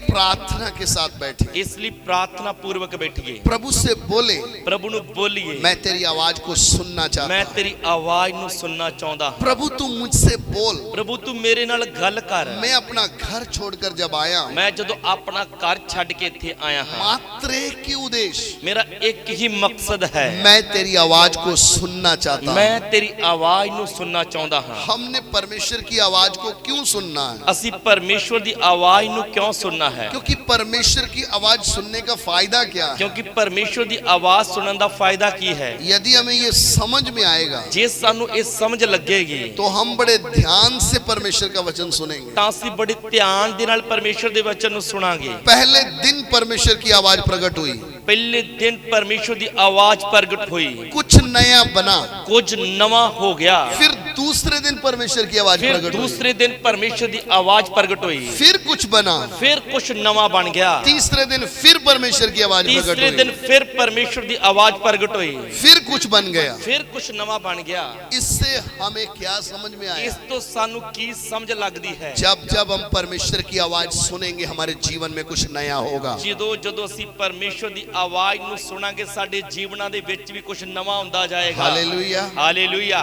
प्रार्थना के साथ बैठे, इसलिए प्रार्थना पूर्वक बैठिए, प्रभु से बोले, प्रभु नु बोलिए, मैं तेरी आवाज को सुनना चाहता मैं हूं। तेरी आवाज नु सुनना चाहता हूं। प्रभु तू मुझसे बोल। प्रभु तू मेरे नाल गल कर। मैं अपना घर छोड़कर जब आया, मैं जदों अपना घर छड़ के इत्थे आया हां, मात्र एक ही उद्देश्य, मेरा एक ही मकसद है, मैं तेरी आवाज को सुनना चाहता हूं। मैं तेरी आवाज नु सुनना चाहता हां। हमने परमेश्वर की आवाज को क्यों सुनना है? ਅਸੀਂ परमेश्वर दी आवाज नु क्यों सुनना है? क्योंकि परमेश्वर की आवाज सुनने का फायदा क्या है? क्योंकि परमेश्वर दी आवाज सुनने दा फायदा की है? यदि हमें ये समझ में आएगा जे सानू ये समझ लगेगी तो हम बड़े ध्यान से परमेश्वर का वचन सुनेंगे। ਤਾਂ ਅਸੀਂ बड़े ध्यान दे नाल परमेश्वर दे वचन नु सुनांगे। पहले दिन परमेश्वर की आवाज प्रकट हुई, पहले दिन परमेश्वर दी आवाज प्रगट हुई, कुछ नया बना। कुछ नवा हो गया। फिर दूसरे दिन परमेश्वर की आवाज फिर प्रकट हुई, दूसरे दिन परमेश्वर दी आवाज प्रगट हुई, फिर कुछ बना। फिर कुछ नवा बन गया। तीसरे दिन फिर परमेश्वर की आवाज प्रकट तीसरे हुई, दिन फिर परमेश्वर दी आवाज प्रगट हुई, फिर कुछ बन गया। फिर कुछ नवा बन गया। इससे हमें क्या समझ में आया? इस तो सानू की समझ लगदी है? जब जब हम परमेश्वर की आवाज सुनेंगे हमारे जीवन में कुछ नया होगा। ਜਦੋਂ ਜਦੋਂ ਅਸੀਂ ਪਰਮੇਸ਼ਵਰ ਦੀ ਆਵਾਜ਼ ਨੂੰ ਸੁਣਾਂਗੇ ਸਾਡੇ ਜੀਵਨਾਂ ਦੇ ਵਿੱਚ ਵੀ ਕੁਝ ਨਵਾਂ ਹੁੰਦਾ ਜਾਏਗਾ। हालेलुया। हालेलुया।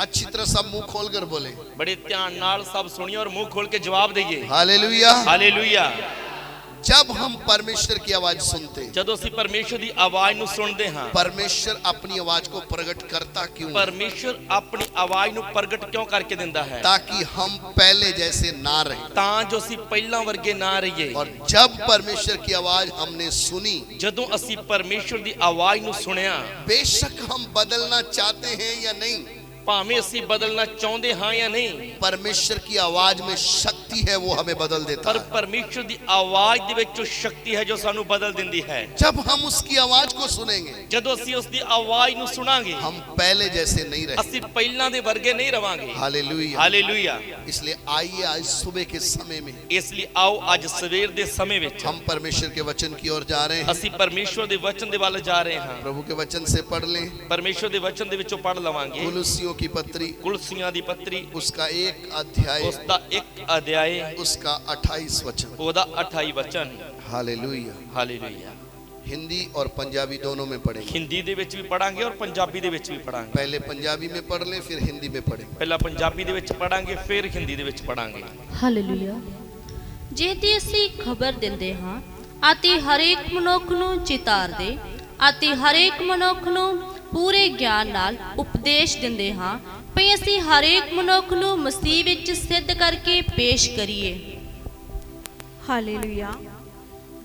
अच्छी तरह सब मुंह खोलकर बोले बड़े ध्यान नाल सब सुनिए और मुंह खोल के जवाब दीजिए। हालेलुया। हालेलुया। जब हम परमेश्वर की आवाज सुनते, ਜਦੋਂ ਅਸੀਂ ਪਰਮੇਸ਼ਵਰ ਦੀ ਆਵਾਜ਼ ਨੂੰ ਸੁਣਦੇ ਹਾਂ, परमेश्वर अपनी आवाज को प्रकट करता क्यों? ਪਰਮੇਸ਼ਵਰ ਆਪਣੀ ਆਵਾਜ਼ ਨੂੰ ਪ੍ਰਗਟ ਕਿਉਂ ਕਰਕੇ ਦਿੰਦਾ ਹੈ? ताकि हम पहले जैसे ना रहे। ਤਾਂ ਜੋ ਅਸੀਂ ਪਹਿਲਾਂ ਵਰਗੇ ਨਾ ਰਹੀਏ। और जब परमेश्वर की आवाज हमने सुनी, ਜਦੋਂ ਅਸੀਂ ਪਰਮੇਸ਼ਵਰ ਦੀ ਆਵਾਜ਼ ਨੂੰ ਸੁਣਿਆ, बेशक हम बदलना चाहते हैं या नहीं, ਭਾਵੇਂ ਅਸੀਂ ਬਦਲਣਾ ਚਾਹੁੰਦੇ ਹਾਂ ਜਾਂ ਨਹੀਂ, परमेश्वर की आवाज में शक्ति है, वो हमें बदल देता ਪਰ है। ਪਰਮੇਸ਼ਵਰ ਦੀ ਆਵਾਜ਼ ਦੇ ਵਿੱਚ ਉਹ ਸ਼ਕਤੀ ਹੈ ਜੋ ਸਾਨੂੰ ਬਦਲ ਦਿੰਦੀ ਹੈ। जब हम उसकी आवाज को सुनेंगे, ਜਦੋਂ ਅਸੀਂ ਉਸ ਦੀ ਆਵਾਜ਼ ਨੂੰ ਸੁਣਾਂਗੇ, हम पहले जैसे नहीं रहे। ਅਸੀਂ ਪਹਿਲਾਂ ਦੇ ਵਰਗੇ ਨਹੀਂ ਰਵਾਂਗੇ। हालेलुया। ਹਾਲੇਲੂਇਆ। इसलिए आइए आज सुबह के समय में ਇਸ ਲਈ ਆਓ ਅੱਜ ਸਵੇਰ ਦੇ ਸਮੇਂ ਵਿੱਚ हम परमेश्वर के वचन की ओर जा रहे हैं। ਅਸੀਂ ਪਰਮੇਸ਼ਵਰ ਦੇ ਵਚਨ ਦੇ ਵੱਲ ਜਾ ਰਹੇ ਹਾਂ। प्रभु के वचन से पढ़ लें ਪਰਮੇਸ਼ਵਰ ਦੇ ਵਚਨ ਦੇ ਵਿੱਚੋਂ ਪੜ੍ਹ ਲਵਾਂਗੇ। कुलुस्सियों की पत्री, ਕੁਲਸੀਆਂ ਦੀ ਪੱਤਰੀ, उसका एक अध्याय, ਉਸ ਦਾ ਇੱਕ ਅਧਿਆਇ, उसका 28 वचन। ਉਹਦਾ 28 ਵਚਨ। हालेलुया। ਹਾਲੇਲੂਇਆ। हिंदी और पंजाबी दोनों में पढ़ेंगे। ਹਿੰਦੀ ਦੇ ਵਿੱਚ ਵੀ ਪੜਾਂਗੇ ਔਰ ਪੰਜਾਬੀ ਦੇ ਵਿੱਚ ਵੀ ਪੜਾਂਗੇ। पहले पंजाबी में पढ़ लें, फिर हिंदी में पढ़ेंगे। ਪਹਿਲਾਂ ਪੰਜਾਬੀ ਦੇ ਵਿੱਚ ਪੜਾਂਗੇ, ਫਿਰ ਹਿੰਦੀ ਦੇ ਵਿੱਚ ਪੜਾਂਗੇ। ਹਾਲੇਲੂਇਆ। ਜਿਹਦੀ ਅਸੀਂ ਖਬਰ ਦਿੰਦੇ ਹਾਂ ਅਤੇ ਹਰੇਕ ਮਨੁੱਖ ਨੂੰ ਚਿਤਾਰਦੇ ਅਤੇ ਹਰੇਕ ਮਨੁੱਖ ਨੂੰ ਪੂਰੇ ਗਿਆਨ ਨਾਲ ਉਪਦੇਸ਼ ਦਿੰਦੇ ਹਾਂ ਭਈ ਅਸੀਂ ਹਰੇਕ ਮਨੁੱਖ ਨੂੰ ਮਸੀਹ ਵਿੱਚ ਸਿੱਧ ਕਰਕੇ ਪੇਸ਼ ਕਰੀਏ। हालेलुया।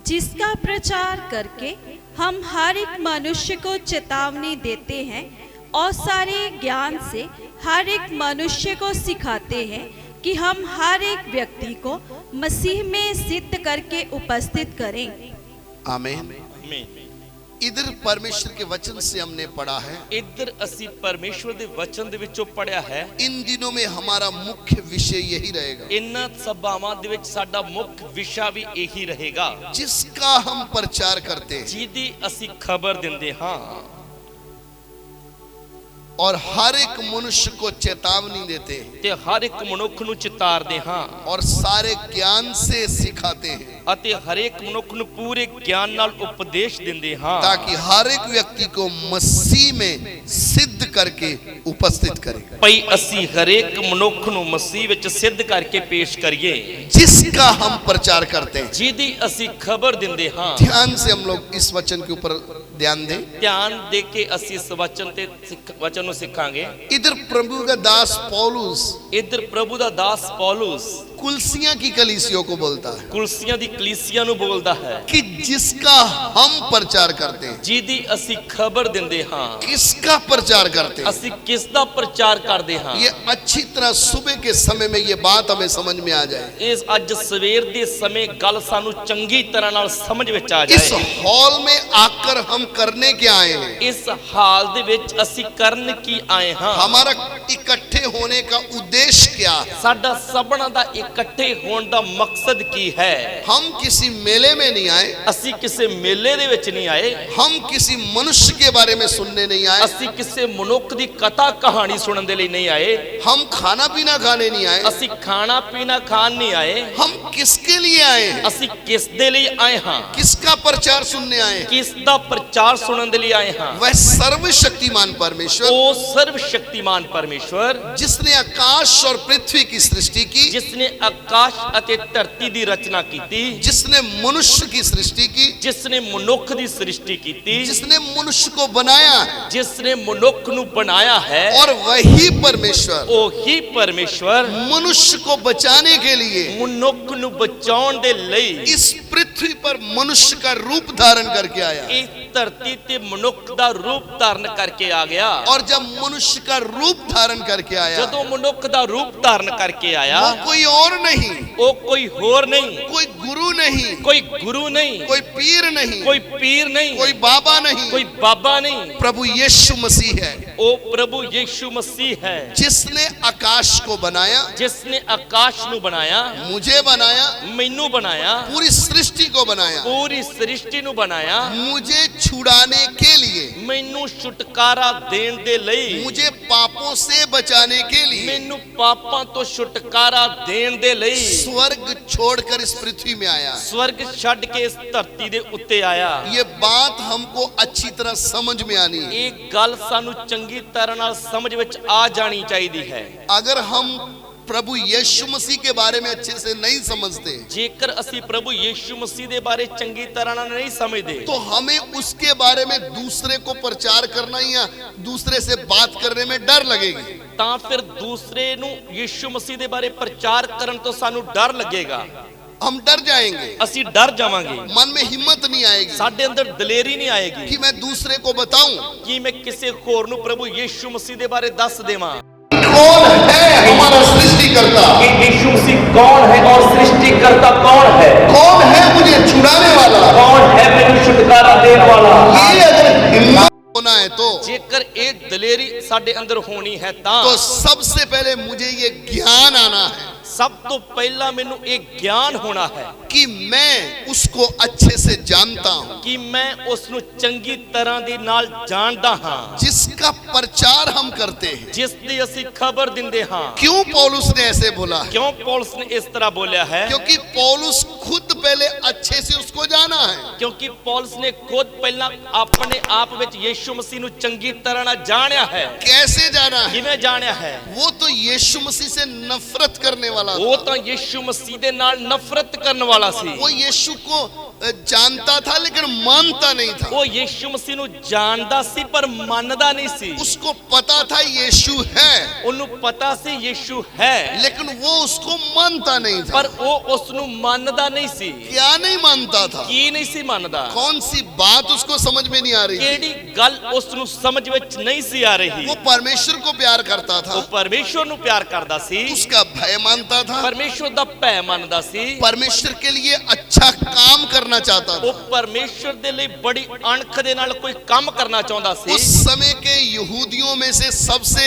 जिसका प्रचार करके हम हर एक मनुष्य को चेतावनी देते हैं और सारे ज्ञान से हर एक मनुष्य को सिखाते हैं कि हम हर एक व्यक्ति को मसीह में सिद्ध करके उपस्थित करें। आमीन। ਆਮੀਨ। इधर परमेश्वर के वचन से हमने पढ़ा है, ਇੱਧਰ ਅਸੀਂ ਪਰਮੇਸ਼ਵਰ ਦੇ ਵਚਨ ਦੇ ਵਿੱਚੋਂ ਪੜਿਆ ਹੈ। इन दिनों में हमारा मुख्य विषय यही रहेगा, ਇਹਨਾਂ ਸਭਾਵਾਂ ਦੇ ਵਿੱਚ ਸਾਡਾ ਮੁੱਖ ਵਿਸ਼ਾ ਵੀ ਇਹੀ ਰਹੇਗਾ, जिसका हम प्रचार करते हैं ਜਿਹਦੀ ਅਸੀਂ ਖਬਰ ਦਿੰਦੇ ਹਾਂ और हर एक मनुष्य को चेतावनी देते हैं ਤੇ ਹਰ ਇੱਕ ਮਨੁੱਖ ਨੂੰ ਚਿਤਾਰਦੇ ਹਾਂ और सारे ज्ञान से सिखाते हैं, ਅਤੇ ਹਰੇਕ ਮਨੁੱਖ ਨੂੰ ਪੂਰੇ ਗਿਆਨ ਨਾਲ ਉਪਦੇਸ਼ ਦਿੰਦੇ ਹਾਂ ताकि हर एक व्यक्ति को मसीह में सिद्ध करके उपस्थित करें, ਭਈ ਅਸੀਂ ਹਰੇਕ ਮਨੁੱਖ ਨੂੰ ਮਸੀਹ ਵਿੱਚ ਸਿੱਧ ਕਰਕੇ ਪੇਸ਼ ਕਰੀਏ, जिसका हम प्रचार करते हैं। ਜਿਹਦੀ ਅਸੀਂ ਖਬਰ ਦਿੰਦੇ ਹਾਂ। ध्यान से हम लोग इस वचन के ऊपर ध्यान दें। ਧਿਆਨ ਦੇ ਕੇ ਅਸੀਂ ਇਸ ਵਚਨ ਤੇ ਵਚਨ ਨੂੰ ਸਿੱਖਾਂਗੇ। इधर प्रभु का दास पौलुस ਇੱਧਰ ਪ੍ਰਭੂ ਦਾ ਦਾਸ ਪੌਲੁਸ कुलसियां की कलीसियों को बोलता है ਕੁਲਸੀਆਂ ਦੀ ਕਲੀਸਿया ਨੂੰ ਬੋਲਦਾ ਹੈ कि जिसका हम प्रचार करते हैं। ਜਿਹਦੀ ਅਸੀਂ ਖਬਰ ਦਿੰਦੇ ਹਾਂ। किसका प्रचार करते हैं? ਅਸੀਂ ਕਿਸ ਦਾ ਪ੍ਰਚਾਰ ਕਰਦੇ ਹਾਂ? ये अच्छी तरह सुबह के समय में ये बात हमें समझ में आ जाए। ਇਸ ਅੱਜ ਸਵੇਰ ਦੇ ਸਮੇਂ ਗੱਲ ਸਾਨੂੰ ਚੰਗੀ ਤਰ੍ਹਾਂ ਨਾਲ ਸਮਝ ਵਿੱਚ ਆ इस ਜਾਏ। हॉल में आकर हम करने क्या आए हैं? ਇਸ ਹਾਲ ਦੇ ਵਿੱਚ ਅਸੀਂ ਕਰਨ ਕੀ ਆਏ ਹਾਂ? हमारा इकट्ठे इकट्ठे होने का उद्देश्य क्या है? ਸਾਡਾ ਸਭਨਾਂ ਦਾ ਇਕੱਠੇ ਹੋਣ ਦਾ ਮਕਸਦ ਕੀ ਹੈ? हम किसी मेले में नहीं आए, ਅਸੀਂ ਕਿਸੇ ਮੇਲੇ ਦੇ ਵਿੱਚ ਨਹੀਂ ਆਏ, हम किसी मनुष्य के बारे में सुनने नहीं आए, ਅਸੀਂ ਕਿਸੇ ਮਨੁੱਖ ਦੀ ਕਥਾ ਕਹਾਣੀ ਸੁਣਨ ਦੇ ਲਈ ਨਹੀਂ ਆਏ, हम खाना पीना खाने नहीं आए, ਅਸੀਂ ਖਾਣਾ ਪੀਣਾ ਖਾਣ ਨਹੀਂ ਆਏ, हम किसके लिए आए हैं? ਅਸੀਂ किस ਦੇ ਲਈ ਆਏ ਹਾਂ? किसका प्रचार सुनने आए हैं? किस ਦਾ ਪ੍ਰਚਾਰ ਸੁਣਨ ਦੇ ਲਈ ਆਏ ਹਾਂ? वह सर्वशक्तिमान परमेश्वर, ਉਹ ਸਰਵ ਸ਼ਕਤੀਮਾਨ ਪਰਮੇਸ਼ਵਰ जिसने आकाश और पृथ्वी की सृष्टि की, ਜਿਸ ਨੇ ਆਕਾਸ਼ ਅਤੇ ਧਰਤੀ ਦੀ ਰਚਨਾ ਕੀਤੀ, जिसने मनुष्य की सृष्टि की, ਜਿਸ ਨੇ ਮਨੁੱਖ ਦੀ ਸ੍ਰਿਸ਼ਟੀ ਕੀਤੀ, जिसने मनुष्य को बनाया है, ਜਿਸ ਨੇ ਮਨੁੱਖ ਨੂੰ ਬਣਾਇਆ ਹੈ, और वही परमेश्वर ਉਹੀ ਪਰਮੇਸ਼ਵਰ मनुष्य को बचाने के लिए ਮਨੁੱਖ ਨੂੰ ਬਚਾਉਣ ਦੇ ਲਈ इस पृथ्वी पर मनुष्य का रूप धारण करके आया। ਇਸ ਧਰਤੀ ਤੇ ਮਨੁੱਖ ਦਾ ਰੂਪ ਧਾਰਨ ਕਰਕੇ ਆ ਗਿਆ। और जब मनुष्य का रूप धारण करके आया, ਜਦੋਂ ਮਨੁੱਖ ਦਾ ਰੂਪ ਧਾਰਨ ਕਰਕੇ ਆਇਆ, वो कोई और नहीं, ਉਹ ਕੋਈ ਹੋਰ ਨਹੀਂ, कोई गुरु नहीं, ਕੋਈ ਗੁਰੂ ਨਹੀਂ, कोई पीर नहीं, ਕੋਈ ਪੀਰ ਨਹੀਂ, कोई बाबा नहीं, ਕੋਈ ਬਾਬਾ ਨਹੀਂ, प्रभु यीशु मसीह है, ਉਹ ਪ੍ਰਭੂ ਯੀਸ਼ੂ ਮਸੀਹ ਹੈ, जिसने आकाश को बनाया, ਜਿਸ ਨੇ ਆਕਾਸ਼ ਨੂੰ ਬਣਾਇਆ, मुझे बनाया, ਮੈਨੂੰ ਬਣਾਇਆ, पूरी सृष्टि को बनाया, ਪੂਰੀ ਸ੍ਰਿਸ਼ਟੀ ਨੂੰ ਬਣਾਇਆ, मुझे छुड़ाने के लिए, ਮੈਨੂੰ ਛੁਟਕਾਰਾ ਦੇਣ ਦੇ ਲਈ, मुझे पापों से बचाने के लिए ਮੈਨੂੰ ਪਾਪਾਂ ਤੋਂ ਛੁਟਕਾਰਾ ਦੇਣ ਦੇ ਲਈ स्वर्ग छोड़कर इस पृथ्वी में आया। ਸਵਰਗ ਛੱਡ ਕੇ ਇਸ ਧਰਤੀ ਦੇ ਉੱਤੇ ਆਇਆ। ये बात हमको अच्छी तरह समझ में आनी है। ਇਹ ਗੱਲ ਸਾਨੂੰ ਚੰਗੀ ਤਰ੍ਹਾਂ ਨਾਲ ਸਮਝ ਵਿੱਚ ਆ ਜਾਣੀ ਚਾਹੀਦੀ ਹੈ। अगर हम प्रभु यीशु मसीह के बारे में अच्छे से नहीं समझते, ਜੇਕਰ ਅਸੀਂ ਪ੍ਰਭੂ ਯੀਸ਼ੂ ਮਸੀਹ ਦੇ ਬਾਰੇ ਚੰਗੀ ਤਰ੍ਹਾਂ ਨਾਲ ਨਹੀਂ ਸਮਝਦੇ, तो हमें उसके बारे में दूसरे को प्रचार करना या दूसरे से बात करने में डर लगेगी। ਤਾਂ ਫਿਰ ਦੂਸਰੇ ਨੂੰ ਯੀਸ਼ੂ ਮਸੀਹ ਦੇ ਬਾਰੇ ਪ੍ਰਚਾਰ ਕਰਨ ਤੋਂ ਸਾਨੂੰ ਡਰ ਲੱਗੇਗਾ, हम डर जाएंगे, ਅਸੀਂ ਡਰ ਜਾਵਾਂਗੇ, मन में हिम्मत नहीं आएगी ਸਾਡੇ ਅੰਦਰ ਦਲੇਰੀ ਨਹੀਂ ਆਏਗੀ कि मैं दूसरे को बताऊं ਕਿ ਮੈਂ ਕਿਸੇ ਹੋਰ ਨੂੰ ਪ੍ਰਭੂ ਯੀਸ਼ੂ ਮਸੀਹ ਦੇ ਬਾਰੇ ਦੱਸ ਦੇਵਾਂ कौन है हमारा सृष्टिकर्ता, कि यीशु मसीह कौन है और सृष्टिकर्ता कौन है, कौन है मुझे छुड़ाने वाला। कौन है मैंने छुटकारा देने वाला। ये अगर हिम्मत होना है तो ਜੇਕਰ ਇਹ ਦਲੇਰੀ ਸਾਡੇ ਅੰਦਰ ਹੋਣੀ ਹੈ ਤਾਂ सबसे पहले मुझे ये ज्ञान आना है ਸਭ ਤੋਂ ਪਹਿਲਾਂ ਮੈਨੂੰ ਇਹ ਗਿਆਨ ਹੋਣਾ ਹੈ कि मैं उसको अच्छे से जानता हूं, ਕਿ ਮੈਂ ਉਸ ਨੂੰ ਚੰਗੀ ਤਰ੍ਹਾਂ ਦੇ ਨਾਲ ਜਾਣਦਾ ਹਾਂ, जिसका प्रचार हम करते हैं। ਜਿਸ ਦੀ ਅਸੀਂ ਖਬਰ ਦਿੰਦੇ ਹਾਂ। क्यों पौलुस ने ऐसे बोला है? ਕਿਉਂ ਪੌਲਸ ਨੇ ਇਸ ਤਰ੍ਹਾਂ ਬੋਲਿਆ ਹੈ? क्योंकि पौलुस खुद पहले अच्छे से उसको जाना है। ਕਿਉਂਕਿ ਪੌਲਸ ਨੇ ਖੁਦ ਪਹਿਲਾਂ ਆਪਣੇ ਆਪ ਵਿੱਚ ਯੀਸ਼ੂ ਮਸੀਹ ਨੂੰ ਚੰਗੀ ਤਰ੍ਹਾਂ ਨਾਲ ਜਾਣਿਆ ਹੈ। कैसे जाना है? ਕਿਵੇਂ ਜਾਣਿਆ ਹੈ? वो तो यीशु मसीह से नफरत करने वाला ਉਹ था। ਤਾਂ ਯੀਸ਼ੂ ਮਸੀਹ ਦੇ ਨਾਲ ਨਫ਼ਰਤ ਕਰਨ ਵਾਲਾ ਸੀ। वो यीशु को जानता था लेकिन मानता नहीं था। ਉਹ ਯੀਸ਼ੂ ਮਸੀਹ ਨੂੰ ਜਾਣਦਾ ਸੀ ਪਰ ਮੰਨਦਾ ਨਹੀਂ ਸੀ। उसको पता था यीशु है, ਉਹਨੂੰ ਪਤਾ ਸੀ ਯੀਸ਼ੂ ਹੈ, लेकिन वो उसको मानता नहीं था। ਪਰ ਉਹ ਉਸ ਨੂੰ ਮੰਨਦਾ ਨਹੀਂ ਸੀ। क्या नहीं मानता था? ਕੀ ਨਹੀਂ ਸੀ ਮੰਨਦਾ? कौन सी बात उसको समझ में नहीं आ रही? ਕਿਹੜੀ ਗੱਲ ਉਸ ਨੂੰ ਸਮਝ ਵਿੱਚ ਨਹੀਂ ਸੀ ਆ ਰਹੀ? वो परमेश्वर को प्यार करता था, ਉਹ ਪਰਮੇਸ਼ਵਰ ਨੂੰ ਪਿਆਰ ਕਰਦਾ ਸੀ, उसका भय मानता था, ਪਰਮੇਸ਼ਵਰ ਦਾ ਭੈ ਮੰਨਦਾ ਸੀ, परमेश्वर के लिए अच्छा काम करना चाहता ਉਹ था। ਪਰਮੇਸ਼ਵਰ ਦੇ ਲਈ ਬੜੀ ਅਣਖ ਦੇ ਨਾਲ ਕੋਈ ਕੰਮ ਕਰਨਾ ਚਾਹੁੰਦਾ ਸੀ। उस समय के यहूदियों में से सबसे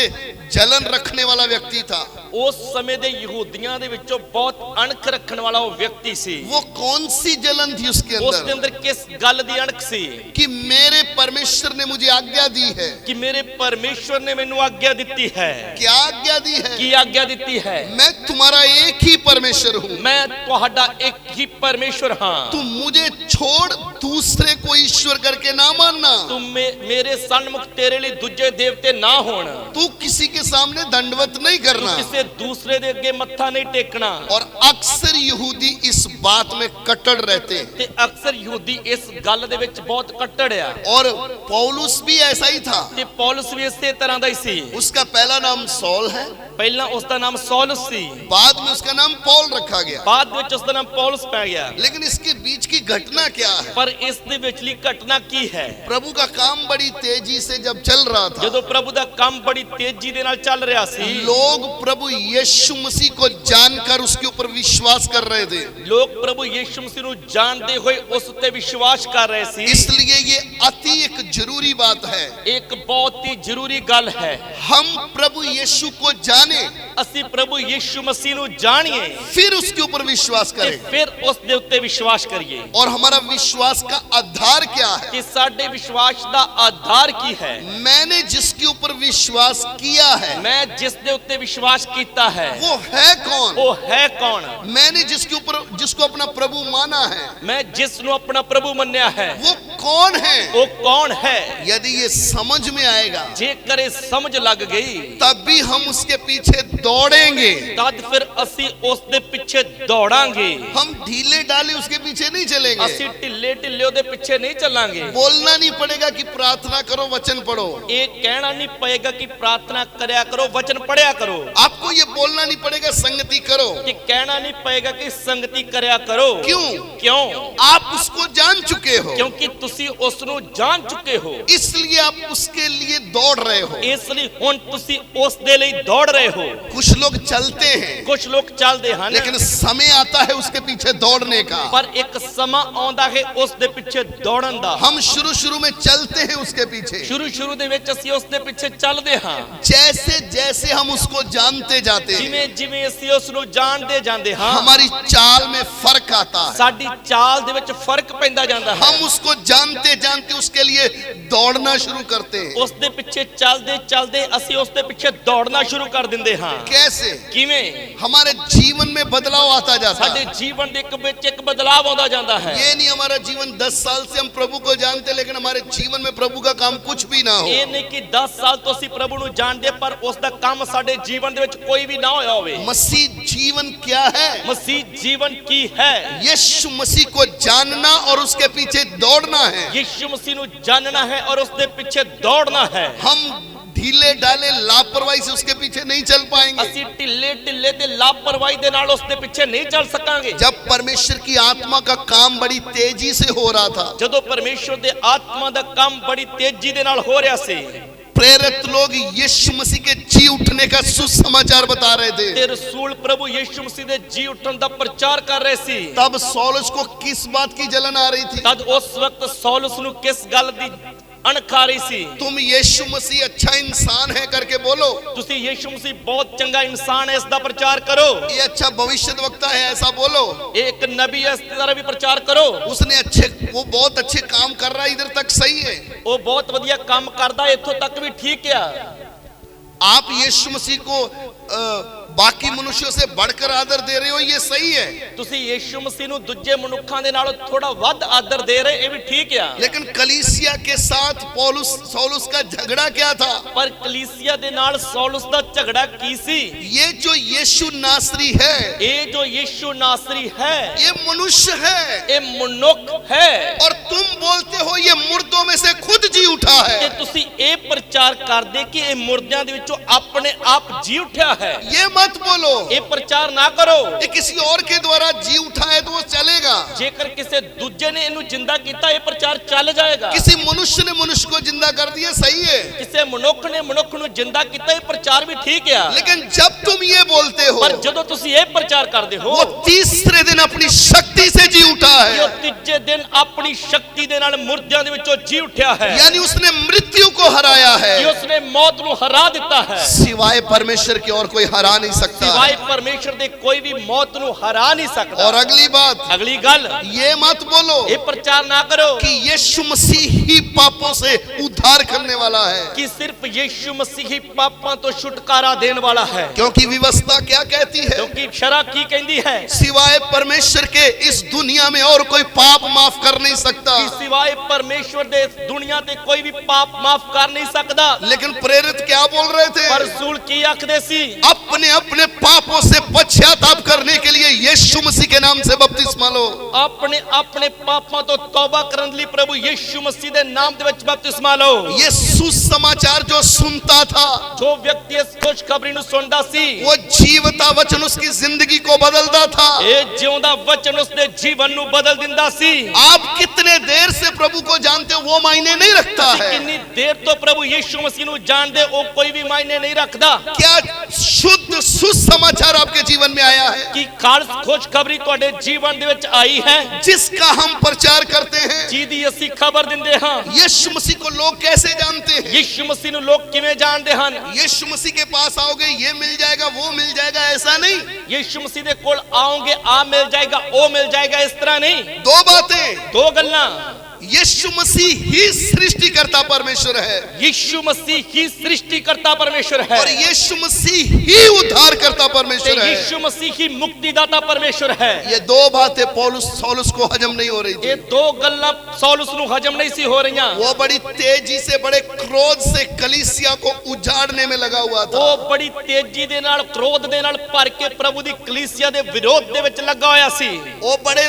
जलन रखने वाला व्यक्ति था। ਉਸ ਸਮੇਂ ਦੇ ਯਹੂਦੀਆਂ ਦੇ ਵਿੱਚੋਂ ਬਹੁਤ ਅਣਖ ਰੱਖਣ ਵਾਲਾ ਉਹ ਵਿਅਕਤੀ ਸੀ। वो कौन सी जलन थी उसके ਉਸ ਦੇ अंदर? ਅੰਦਰ ਕਿਸ ਗੱਲ ਦੀ ਅਣਖ ਸੀ? कि मेरे परमेश्वर ने मुझे आज्ञा दी है। ਕਿ ਮੇਰੇ ਪਰਮੇਸ਼ਵਰ ਨੇ ਮੈਨੂੰ ਆਗਿਆ ਦਿੱਤੀ ਹੈ। क्या आज्ञा दी है? ਕੀ ਆਗਿਆ ਦਿੱਤੀ ਹੈ? मैं तुम्हारा एक ही परमेश्वर हूँ, ਮੈਂ ਤੁਹਾਡਾ ਇੱਕ ਹੀ ਪਰਮੇਸ਼ਵਰ ਹਾਂ। तुम मुझे छोड़ दूसरे को ईश्वर करके ना मानना। तुम मेरे सन्मुख तेरे लिए दूजे देवते ना होण। तू किसी के सामने दंडवत नहीं करना। किसी दूसरे दे अगे मत्था नहीं टेकना। और अक्सर यहूदी इस बात में कट्टर रहते हैं। ते अक्सर यहूदी इस गल दे विच बहुत कट्टर आ। और पौलुस भी ऐसा ही था। ते पौलुस भी इसी तरह दा ही सी। उसका पहला नाम सौल है, पहला उसका नाम सौलुस सी, बाद में उसका नाम पौल रखा गया। बाद में उसका नाम पौलुस पै गया। लेकिन इसके बीच की घटना क्या है? ਪਰ ਇਸ ਦੇ ਵਿਚਲੀ ਘਟਨਾ ਕੀ ਹੈ? प्रभु का काम बड़ी तेजी से जब चल रहा था, ਜਦੋਂ ਪ੍ਰਭੂ ਦਾ ਕੰਮ ਬੜੀ ਤੇਜ਼ੀ ਦੇ ਨਾਲ ਚੱਲ ਰਿਹਾ ਸੀ, लोग प्रभु यीशु मसीह को जानकर उसके ऊपर विश्वास कर रहे थे। ਲੋਕ ਪ੍ਰਭੂ ਯੀਸ਼ੂ ਮਸੀਹ ਨੂੰ ਜਾਣਦੇ ਹੋਏ ਉਸ ਉੱਤੇ ਵਿਸ਼ਵਾਸ ਕਰ ਰਹੇ ਸੀ। इसलिए ये अति एक जरूरी बात है, ਇੱਕ ਬਹੁਤ ਹੀ ਜ਼ਰੂਰੀ ਗੱਲ ਹੈ, हम प्रभु यीशु को जाने ਅਸੀਂ ਪ੍ਰਭੂ ਯੀਸ਼ੂ ਮਸੀਹ ਨੂੰ ਜਾਣੀਏ फिर उसके ऊपर विश्वास ਤੇ करें। ਫਿਰ ਉਸ ਦੇ ਉੱਤੇ ਵਿਸ਼ਵਾਸ ਕਰੀਏ। और हमारा विश्वास का आधार क्या है? ਕਿ ਸਾਡੇ ਵਿਸ਼ਵਾਸ ਦਾ ਆਧਾਰ ਕੀ ਹੈ? मैंने जिसके ऊपर विश्वास किया है ਮੈਂ ਜਿਸ ਦੇ ਉੱਤੇ ਵਿਸ਼ਵਾਸ ਕੀਤਾ ਹੈ वो है कौन? ਉਹ ਹੈ ਕੌਣ? मैंने जिसको अपना प्रभु माना है ਮੈਂ ਜਿਸ ਨੂੰ ਆਪਣਾ ਪ੍ਰਭੂ ਮੰਨਿਆ ਹੈ वो कौन है? ਉਹ ਕੌਣ ਹੈ? यदि ये समझ में आएगा ਜੇਕਰ ਇਹ ਸਮਝ ਲੱਗ ਗਈ तब भी हम उसके पीछे दौड़ेंगे। ਤਦ ਫਿਰ ਅਸੀਂ ਉਸ ਦੇ ਪਿੱਛੇ ਦੌੜਾਂਗੇ। हम ढीले डाले उसके पीछे नहीं चलेंगे। ਅਸੀਂ ਢਿੱਲੇ ਢਿੱਲੇ ਉਹਦੇ ਪਿੱਛੇ ਨਹੀਂ ਚੱਲਾਂਗੇ। बोलना नहीं पड़ेगा कि प्रार्थना करो, वचन पढ़ो। ਇਹ ਕਹਿਣਾ ਨਹੀਂ ਪਏਗਾ ਕਿ ਪ੍ਰਾਰਥਨਾ ਕਰਿਆ ਕਰੋ, ਵਚਨ ਪੜਿਆ ਕਰੋ। आपको ये बोलना नहीं पड़ेगा संगति करो। ਕਿ ਕਹਿਣਾ ਨਹੀਂ ਪਏਗਾ ਕਿ ਸੰਗਤੀ ਕਰਿਆ ਕਰੋ। क्यों? ਕਿਉਂ? आप उसको जान चुके हो, ਕਿਉਂਕਿ ਤੁਸੀਂ ਉਸ ਨੂੰ ਜਾਣ ਚੁੱਕੇ ਹੋ। इसलिए आप उसके लिए दौड़ रहे हो। ਇਸ ਲਈ ਹੁਣ ਤੁਸੀਂ ਉਸ ਦੇ ਲਈ ਦੌੜ ਰਹੇ ਹੋ। कुछ लोग चलते हैं ਕੁਝ ਲੋਕ ਚੱਲਦੇ ਹਨ लेकिन समय आता है उसके पीछे दौड़ने का। ਪਰ ਇੱਕ ਸਮਾਂ ਆਉਂਦਾ ਹੈ ਉਸ ਦੇ ਪਿੱਛੇ ਦੌੜਨ ਦਾ। हम शुरू में चलते हैं उसके पीछे, ਸ਼ੁਰੂ ਦੇ ਵਿੱਚ ਅਸੀਂ ਉਸ ਦੇ ਪਿੱਛੇ ਚੱਲਦੇ ਹਾਂ। जैसे जैसे हम उसको जानते जाते हैं ਜਿਵੇਂ ਜਿਵੇਂ ਅਸੀਂ ਉਸ ਨੂੰ ਜਾਣਦੇ ਜਾਂਦੇ ਹਾਂ हमारी चाल में फर्क आता है। ਸਾਡੀ ਚਾਲ ਦੇ ਵਿੱਚ ਫਰਕ ਪੈਂਦਾ ਜਾਂਦਾ ਹੈ। हम उसको जानते जानते उसके लिए दौड़ना शुरू करते हैं। ਉਸ ਦੇ ਪਿੱਛੇ ਚੱਲਦੇ ਚੱਲਦੇ ਅਸੀਂ ਉਸ ਦੇ ਪਿੱਛੇ ਦੌੜਨਾ ਸ਼ੁਰੂ ਕਰ ਦਿੰਦੇ ਹਾਂ। कैसे? ਕਿਵੇਂ? हमारे जीवन में बदलाव आता जाता ਸਾਡੇ है। ਜੀਵਨ ਦੇ ਵਿੱਚ ਇੱਕ ਬਦਲਾਵ ਆਉਂਦਾ ਜਾਂਦਾ ਹੈ। ये नहीं हमारा जीवन 10 साल से हम प्रभु को जानते लेकिन हमारे जीवन में प्रभु का काम कुछ भी ना हो। ਇਹ ਨਹੀਂ ਕਿ 10 ਸਾਲ ਤੋਂ ਅਸੀਂ ਪ੍ਰਭੂ ਨੂੰ ਜਾਣਦੇ ਪਰ ਉਸ ਦਾ ਕੰਮ ਸਾਡੇ ਜੀਵਨ ਦੇ ਵਿੱਚ ਕੋਈ ਵੀ ਨਾ ਹੋਇਆ ਹੋਵੇ। मसीह जीवन क्या है? ਮਸੀਹ ਜੀਵਨ ਕੀ ਹੈ? यीशु मसीह को जानना और उसके पीछे दौड़ना है। ਯੀਸ਼ੂ ਮਸੀਹ ਨੂੰ ਜਾਣਨਾ ਹੈ ਔਰ ਉਸ ਦੇ ਪਿੱਛੇ ਦੌੜਨਾ ਹੈ। हम ढीले डाले लापरवाही से उसके पीछे नहीं चल पाएंगे। ਅਸੀਂ ਢਿੱਲੇ ਢਿੱਲੇ ਤੇ ਲਾਪਰਵਾਹੀ ਦੇ ਨਾਲ ਉਸ ਦੇ ਪਿੱਛੇ ਨਹੀਂ ਚੱਲ ਸਕਾਂਗੇ। जब परमेश्वर की आत्मा का काम बड़ी तेजी से हो रहा था, ਜਦੋਂ ਪਰਮੇਸ਼ਵਰ ਦੇ ਆਤਮਾ ਦਾ ਕੰਮ ਬੜੀ ਤੇਜ਼ੀ ਦੇ ਨਾਲ ਹੋ ਰਿਹਾ ਸੀ प्रेरित लोग यीशु मसीह के जी उठने का सुसमाचार बता रहे थे। ਤੇ ਰਸੂਲ ਪ੍ਰਭੂ ਯੀਸ਼ੂ ਮਸੀਹ ਦੇ ਜੀ ਉੱਠਣ ਦਾ ਪ੍ਰਚਾਰ ਕਰ ਰਹੇ ਸੀ। तब सौलुस को किस बात की जलन आ रही थी? ਤਦ ਉਸ ਵਕਤ ਸੌਲਸ ਨੂੰ ਕਿਸ ਗੱਲ ਦੀ ਅਣਖ ਆ ਰਹੀ ਸੀ? तुम यीशु मसीह अच्छा इंसान है करके बोलो, ਤੁਸੀਂ ਯੀਸ਼ੂ ਮਸੀਹ ਬਹੁਤ ਚੰਗਾ ਇਨਸਾਨ ਹੈ ਇਸ ਦਾ ਪ੍ਰਚਾਰ ਕਰੋ। ये अच्छा भविष्यद्वक्ता है ऐसा बोलो। ਇੱਕ ਨਬੀ ਹੈ ਇਸ ਤਰ੍ਹਾਂ ਵੀ ਪ੍ਰਚਾਰ ਕਰੋ। वो बहुत अच्छे काम कर रहा है, इधर तक सही है। ਉਹ ਬਹੁਤ ਵਧੀਆ ਕੰਮ ਕਰਦਾ ਹੈ, ਇੱਥੋਂ ਤੱਕ ਵੀ ਠੀਕ ਆ। आप यीशु मसीह को बाकी मनुष्यों से बढ़कर आदर दे रहे हो, ये सही है। ਤੁਸੀਂ ਯੀਸ਼ੂ ਮਸੀਹ ਨੂੰ ਦੂਜੇ ਮਨੁੱਖਾਂ ਦੇ ਨਾਲੋਂ ਥੋੜਾ ਵੱਧ ਆਦਰ ਦੇ ਰਹੇ, ਇਹ ਵੀ ਠੀਕ ਆ। लेकिन कलीसिया के साथ सौलुस का झगड़ा क्या था? ਪਰ ਕਲੀਸਿया ਦੇ ਨਾਲ ਸੌਲਸ ਦਾ ਝਗੜਾ ਕੀ ਸੀ? ये जो यीशु नासरी है, ਇਹ ਜੋ ਯੀਸ਼ੂ ਨਾਸਰੀ ਹੈ ये मनुष्य है ਇਹ ਮਨੁੱਖ ਹੈ। और तुम बोलते हो ये मुर्दों में से खुद जी उठा ਤੇ है। ਤੁਸੀਂ ਇਹ ਪ੍ਰਚਾਰ ਕਰਦੇ ਕਿ ਇਹ ਮੁਰਦਿਆਂ ਦੇ ਵਿੱਚੋਂ ਆਪਣੇ ਆਪ ਜੀ ਉੱਠਿਆ ਹੈ। ये मत बोलो ਇਹ ਪ੍ਰਚਾਰ ਨਾ ਕਰੋ। ये किसी और के द्वारा जी उठा है तो वो चलेगा। ਜੇਕਰ ਕਿਸੇ ਦੂਜੇ ਨੇ ਇਹਨੂੰ ਜਿੰਦਾ ਕੀਤਾ ਇਹ ਪ੍ਰਚਾਰ ਚੱਲ ਜਾਏਗਾ। किसी मनुष्य ने मनुष्य को जिंदा कर दिया, सही है। ਕਿਸੇ ਮਨੁੱਖ ਨੇ ਮਨੁੱਖ ਨੂੰ ਜਿੰਦਾ ਕੀਤਾ ਇਹ ਪ੍ਰਚਾਰ ਵੀ ਠੀਕ ਆ। लेकिन जब तुम ये बोलते हो ਪਰ ਜਦੋਂ ਤੁਸੀਂ ਇਹ ਪ੍ਰਚਾਰ ਕਰਦੇ ਹੋ वो तीसरे दिन अपनी शक्ति से जी उठा ਕਿ है, ਉਹ ਤੀਜੇ ਦਿਨ ਆਪਣੀ ਸ਼ਕਤੀ ਦੇ ਨਾਲ ਮੁਰਦਿਆਂ ਦੇ ਵਿੱਚੋਂ ਜੀ ਉੱਠਿਆ ਹੈ, यानी उसने मृत्यु को हराया ਕਿ है। ਉਸਨੇ ਮੌਤ ਨੂੰ ਹਰਾ ਦਿੱਤਾ ਹੈ। सिवाय परमेश्वर के और कोई हरा नहीं सकता। ਸਿਵਾਏ ਪਰਮੇਸ਼ਰ ਦੇ ਕੋਈ ਵੀ ਮੌਤ ਨੂੰ ਹਰਾ ਨਹੀਂ ਸਕਦਾ। और अगली बात, ਅਗਲੀ ਗੱਲ ये मत बोलो ਇਹ ਪ੍ਰਚਾਰ ਨਾ ਕਰੋ कि यीशु मसीह ही पापों से उद्धार करने वाला है, ਕਿ ਸਿਰਫ ਯੀਸ਼ੂ ਮਸੀਹ ਹੀ ਪਾਪਾਂ ਤੋਂ ਛੁਟਕਾਰਾ ਦੇਣ ਵਾਲਾ ਹੈ। क्योंकि व्यवस्था क्या कहती है? ਕਿਉਂਕਿ ਸ਼ਰਅ ਕੀ ਕਹਿੰਦੀ ਹੈ सिवाय परमेश्वर के इस दुनिया में और कोई पाप माफ कर नहीं सकता। ਕਿ ਸਿਵਾਏ ਪਰਮੇਸ਼ਵਰ ਦੇ ਇਸ ਦੁਨੀਆ ਤੇ ਕੋਈ ਵੀ ਪਾਪ ਮਾਫ ਕਰ ਨਹੀਂ ਸਕਦਾ। लेकिन प्रेरित क्या बोल रहे थे? पर रसूल की आखदे सी अपने अपने पापों से पश्चाताप करने के लिए यीशु मसीह के नाम से बपतिस्मा लो। अपने अपने पापों तो तौबा करने लिए प्रभु यीशु मसीह के नाम दे विच बपतिस्मा लो। ये सुसमाचार जो सुनता था, जो व्यक्ति इस खुशखबरी नु सुनदा सी, वो जीवता वचन उसकी जिंदगी को बदलता था। ए जिਉਂदा वचन उसके जीवन नु बदल दिंदा सी। आप कितने देर से प्रभु को जानते हो वो मायने नहीं रखता है। कितनी देर तो प्रभु यीशु मसीह नु जानदे ओ कोई भी मायने नहीं रखदा। क्या शुद्ध सुसमाचार आपके जीवन में आया है कि खालस खुशखबरी ਤੁਹਾਡੇ जीवन दे विच आई है, जिसका हम प्रचार करते हैं? ਜਿਹਦੀ ਅਸੀਂ खबर ਦਿੰਦੇ ਹਾਂ। यीशु मसीह को लोग कैसे जानते हैं? यीशु मसीह ਨੂੰ ਲੋਕ ਕਿਵੇਂ ਜਾਣਦੇ ਹਨ? यीशु मसीह के पास आओगे ये मिल जाएगा वो मिल जाएगा, ऐसा नहीं। यीशु मसीह ਦੇ ਕੋਲ ਆਓਗੇ ਆ ਮਿਲ ਜਾਏਗਾ ਉਹ ਮਿਲ ਜਾਏਗਾ, ਇਸ ਤਰ੍ਹਾਂ नहीं। दो बातें, दो ਗੱਲਾਂ। यीशु मसीह ही सृष्टिकर्ता परमेश्वर है यीशु मसीह ही सृष्टिकर्ता परमेश्वर है और यीशु मसीह ही उद्धारकर्ता परमेश्वर ते है। यीशु मसीह ही मुक्तिदाता परमेश्वर है। ये दो बातें पौलुस सौलुस को हजम नहीं हो रही ये थी। दो गल्लां सौलुस ਨੂੰ हजम नहीं सी हो रहीਆਂ। वो बड़ी तेजी से बड़े क्रोध से कलीसिया को उजाड़ने में लगा हुआ था। ਉਹ ਬੜੀ ਤੇਜ਼ੀ ਦੇ ਨਾਲ ਕ੍ਰੋਧ ਦੇ ਨਾਲ ਭਰ ਕੇ ਪ੍ਰਭੂ ਦੀ ਕਲੀਸਿया ਦੇ ਵਿਰੋਧ ਦੇ ਵਿੱਚ ਲੱਗਾ ਹੋਇਆ ਸੀ। वो बड़े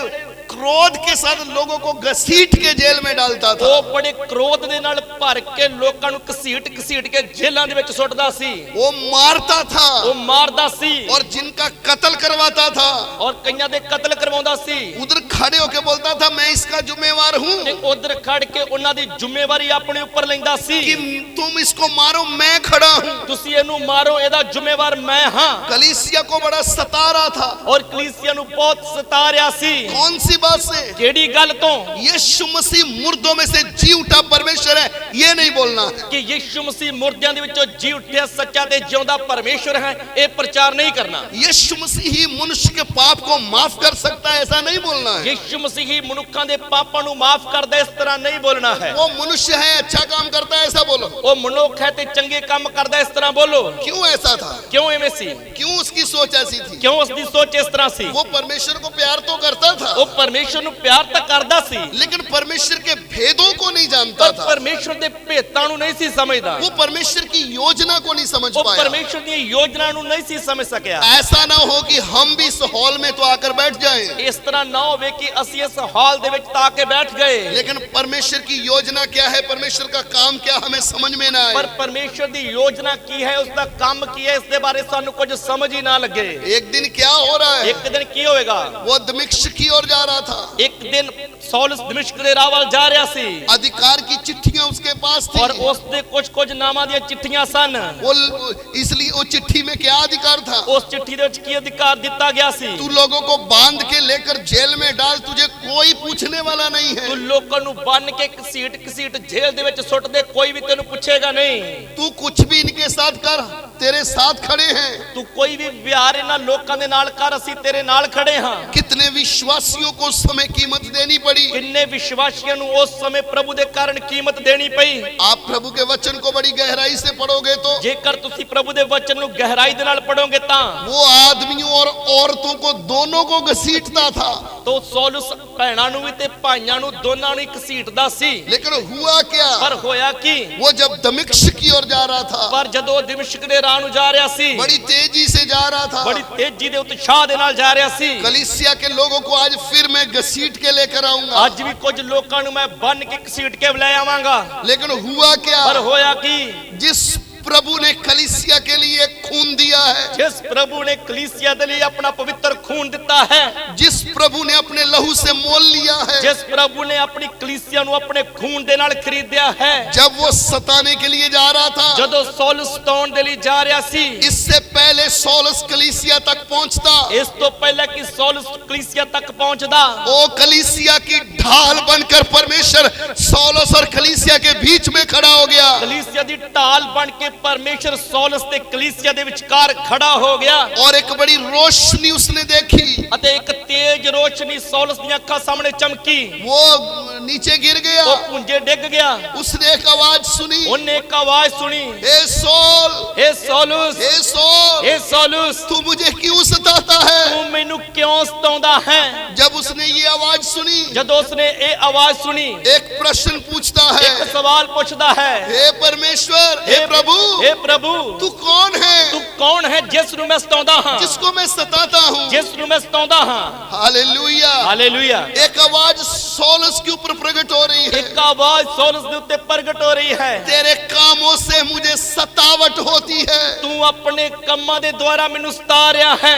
क्रोध के साथ लोगों को घसीट के जेल में डालता था। ਉਹ ਬੜੇ ਕ੍ਰੋਧ ਦੇ ਨਾਲ ਭਰ ਕੇ ਲੋਕਾਂ ਨੂੰ ਘਸੀਟ ਕੇ ਜੇਲ੍ਹਾਂ ਦੇ ਵਿੱਚ ਸੁੱਟਦਾ ਸੀ। वो मारता था ਉਹ ਮਾਰਦਾ ਸੀ और जिनका कत्ल करवाता था ਔਰ ਕਈਆਂ ਦੇ ਕਤਲ ਕਰਵਾਉਂਦਾ ਸੀ। उधर खड़े होके बोलता था मैं इसका जिम्मेवार हूँ ਤੇ ਉਧਰ ਖੜ ਕੇ ਉਹਨਾਂ ਦੀ ਜ਼ਿੰਮੇਵਾਰੀ ਆਪਣੇ ਉੱਪਰ ਲੈਂਦਾ ਸੀ कि तुम इसको मारो, मैं खड़ा हूँ। ਤੁਸੀਂ ਇਹਨੂੰ ਮਾਰੋ, ਇਹਦਾ ਜ਼ਿੰਮੇਵਾਰ मैं ਹਾਂ। कलीसिया को बड़ा सता रहा था। ਔਰ ਕਲੀਸਿया ਨੂੰ ਬਹੁਤ ਸਤਾ ਰਿਹਾ ਸੀ। कौन सी बात से? ਕਿਹੜੀ ਗੱਲ ਤੋਂ? यीशु मसीह मुर्दों में से जी उठा परमेश्वर है, ये नहीं बोलना है। ਕਿ ਯੀਸ਼ੂ ਮਸੀਹ ਮੁਰਦਿਆਂ ਦੇ ਵਿੱਚੋਂ ਜੀ ਉੱਠਿਆ ਸੱਚਾ ਤੇ ਜਿਉਂਦਾ ਪਰਮੇਸ਼ਰ ਹੈ, ਇਹ ਪ੍ਰਚਾਰ नहीं करना। यीशु मसीह ही मनुष्य के पाप को माफ कर सकता है, ऐसा नहीं बोलना है। ਯੀਸ਼ੂ ਮਸੀਹ ਹੀ ਮਨੁੱਖਾਂ ਦੇ ਪਾਪਾਂ ਨੂੰ ਮਾਫ ਕਰਦਾ, ਇਸ ਤਰ੍ਹਾਂ ਨਹੀਂ ਬੋਲਣਾ ਹੈ। वो मनुष्य है, अच्छा काम करता है, ऐसा बोलो। ਉਹ ਮਨੁੱਖ ਹੈ ਤੇ ਚੰਗੇ ਕੰਮ ਕਰਦਾ, ਇਸ ਤਰ੍ਹਾਂ ਬੋਲੋ। क्यों ऐसा था? ਕਿਉਂ ਐਵੇਂ ਸੀ? क्यों उसकी सोच ऐसी थी? ਕਿਉਂ ਉਸ ਦੀ ਸੋਚ ਇਸ ਤਰ੍ਹਾਂ ਸੀ? वो परमेश्वर को प्यार तो करता था, ਉਹ ਪਰਮੇਸ਼ਰ ਨੂੰ ਪਿਆਰ ਤਾਂ ਕਰਦਾ ਸੀ, लेकिन परमेश्वर के भेदों को नहीं जानता ਪਰ था। ਪਰਮੇਸ਼ਰ ਦੇ ਭੇਤਾਂ ਨੂੰ ਨਹੀਂ ਸੀ ਸਮਝਦਾ। वो परमेश्वर की योजना को नहीं समझ ਉਹ पाया। ਪਰਮੇਸ਼ਰ ਦੀ ਯੋਜਨਾ ਨੂੰ ਨਹੀਂ ਸੀ ਸਮਝ ਸਕਿਆ। ऐसा ना हो कि हम भी इस हॉल में तो आकर बैठ जाएं, ਇਸ ਤਰ੍ਹਾਂ ਨਾ ਹੋਵੇ ਕਿ ਅਸੀਂ ਇਸ ਹਾਲ ਦੇ ਵਿੱਚ ਤਾਂ ਕੇ ਬੈਠ ਗਏ, लेकिन परमेश्वर की योजना क्या है, परमेश्वर का काम क्या, हमें समझ में ना ਪਰ आए। ਪਰਮੇਸ਼ਰ ਦੀ ਯੋਜਨਾ ਕੀ ਹੈ, ਉਸ ਦਾ ਕੰਮ ਕੀ ਹੈ, ਇਸ ਦੇ ਬਾਰੇ ਸਾਨੂੰ ਕੁਝ ਸਮਝ ਹੀ ਨਾ ਲੱਗੇ। एक दिन क्या हो रहा है? ਇੱਕ ਦਿਨ ਕੀ ਹੋਵੇਗਾ? वो दमिश्क की ओर जा रहा था। ਇੱਕ ਦਿਨ ਸੌਲਸ ਦਮਿਸ਼ਕ ਦੇ ਰਾਹ ਵੱਲ ਜਾ ਰਿਹਾ ਸੀ अधिकार की चिट्ठियां उसके पास थी। ਔਰ ਉਸ ਦੇ ਕੁਝ ਨਾਮਾਂ ਦੀਆਂ ਚਿੱਠੀਆਂ ਸਨ। वो इसलिए वो चिट्ठी में क्या अधिकार था? ਉਸ ਚਿੱਠੀ ਦੇ ਵਿੱਚ ਕੀ ਅਧਿਕਾਰ ਦਿੱਤਾ ਗਿਆ ਸੀ? तू लोगों को बांध के लेकर जेल में डाल, तुझे कोई पूछने वाला नहीं है। ਤੂੰ ਲੋਕਾਂ ਨੂੰ ਬੰਨ ਕੇ ਘਸੀਟ ਜੇਲ੍ਹ ਦੇ ਵਿੱਚ ਸੁੱਟ ਦੇ, ਕੋਈ ਵੀ ਤੈਨੂੰ ਪੁੱਛੇਗਾ ਨਹੀਂ। तू कुछ भी इनके साथ कर, तेरे साथ खड़े हैं। ਤੂੰ ਕੋਈ ਵੀ ਵਿਹਾਰ ਇਹਨਾਂ ਲੋਕਾਂ ਦੇ ਨਾਲ ਕਰ, ਅਸੀਂ ਤੇਰੇ ਨਾਲ ਖੜੇ ਹਾਂ। कितने विश्वासियों को उस समय कीमत देनी पड़ी। ਕਿੰਨੇ ਵਿਸ਼ਵਾਸੀਆਂ ਨੂੰ ਉਸ ਸਮੇਂ ਪ੍ਰਭੂ ਦੇ ਕਾਰਨ ਕੀਮਤ ਦੇਣੀ ਪਈ। आप प्रभु के वचन को बड़ी गहराई से पढ़ोगे तो ਜੇਕਰ ਤੁਸੀਂ ਪ੍ਰਭੂ ਦੇ ਵਚਨ ਨੂੰ ਗਹਿਰਾਈ ਦੇ ਨਾਲ ਪੜੋਗੇ ਤਾਂ वो आदमियों और औरतों को दोनों को घसीटता था। ਤੋ ਸੌਲਸ ਭੈਣਾਂ ਨੂੰ ਵੀ ਤੇ ਭਾਈਆਂ ਨੂੰ ਦੋਨਾਂ ਨੂੰ ਹੀ ਘਸੀਟਦਾ ਸੀ। लेकिन हुआ क्या? ਪਰ ਹੋਇਆ ਕੀ? वो जब दमिश्क की ओर जा रहा था, ਪਰ ਜਦੋਂ ਦਮਿਸ਼ਕ ਦੇ ਰਾਹ ਨੂੰ ਜਾ ਰਿਹਾ ਸੀ, बड़ी तेजी से जा रहा था। ਬੜੀ ਤੇਜ਼ੀ ਦੇ ਉਤਸ਼ਾਹ ਦੇ ਨਾਲ ਜਾ ਰਿਹਾ ਸੀ। कलीसिया के लोगों को आज फिर मैं घसीट के लेकर आऊंगा। ਅੱਜ ਵੀ ਕੁਝ ਲੋਕਾਂ ਨੂੰ ਮੈਂ ਬੰਨ ਕੇ ਘਸੀਟ ਕੇ ਲੈ ਆਵਾਂਗਾ। लेकिन हुआ क्या? ਪਰ ਹੋਇਆ ਕੀ? जिस प्रभु ने कलीसिया के लिए खून दिया है, ਜਿਸ ਪ੍ਰਭੂ ਨੇ ਕਲੀਸਿया ਦੇ ਲਈ ਆਪਣਾ ਪਵਿੱਤਰ ਖੂਨ ਦਿੱਤਾ ਹੈ, जिस प्रभु ने अपने लहू से मोल लिया है, ਜਿਸ ਪ੍ਰਭੂ ਨੇ ਆਪਣੀ ਕਲੀਸਿया ਨੂੰ ਆਪਣੇ ਖੂਨ ਦੇ ਨਾਲ ਖਰੀਦਿਆ ਹੈ, जब वो सताने के लिए जा रहा था, ਜਦੋਂ ਸੌਲਸ ਸਤਾਉਣ ਦੇ ਲਈ ਜਾ ਰਿਹਾ ਸੀ, इससे पहले सौलस कलीसिया तक पहुंचता, ਇਸ ਤੋਂ ਪਹਿਲਾਂ ਕਿ ਸੌਲਸ ਕਲੀਸਿया ਤੱਕ ਪਹੁੰਚਦਾ, वो कलीसिया की ढाल बनकर परमेश्वर सौलस और कलीसिया के बीच में खड़ा हो गया। ਕਲੀਸਿया ਦੀ ਢਾਲ ਬਣ ਕੇ परमेश्वर सौलस ਤੇ ਕਲੀਸਿया ਦੇ ਵਿਚਕਾਰ ਖੜਾ ਹੋ ਗਿਆ। और एक बड़ी रोशनी उसने देखी। ਅਤੇ ਇੱਕ ਤੇਜ ਰੋਸ਼ਨੀ ਸੌਲਸ ਦੀਆਂ ਅੱਖਾਂ ਸਾਹਮਣੇ ਚਮਕੀ। लटकी, वो नीचे गिर गया। वो पुंजे डिग गया। उसने एक आवाज सुनी, उन्हें एक आवाज सुनी, हे सौल, हे सौलुस, हे सौल, हे सौलुस, तू मुझे क्यों सताता है? तू मैनू क्यों सताउंदा है? जब उसने ये आवाज सुनी, जदों उसने ये आवाज सुनी, एक प्रश्न पूछता है, एक सवाल पूछदा है, हे परमेश्वर, हे प्रभु, हे प्रभु, तू कौन है? तू कौन है जिस ਨੂੰ मैं सताउंदा हां, जिसको मैं सताता हूँ? जिस ਨੂੰ मैं सताउंदा हां। हालेलुया। हालेलुया। एक आवाज सौलस के ऊपर प्रकट हो रही है, एक आवाज सौलस ਦੇ ਉੱਤੇ ਪ੍ਰਗਟ ਹੋ ਰਹੀ ਹੈ, तेरे कामों से मुझे सतावट होती है, ਤੂੰ ਆਪਣੇ ਕੰਮਾਂ ਦੇ ਦੁਆਰਾ ਮੈਨੂੰ ਸਤਾ ਰਿਹਾ ਹੈ,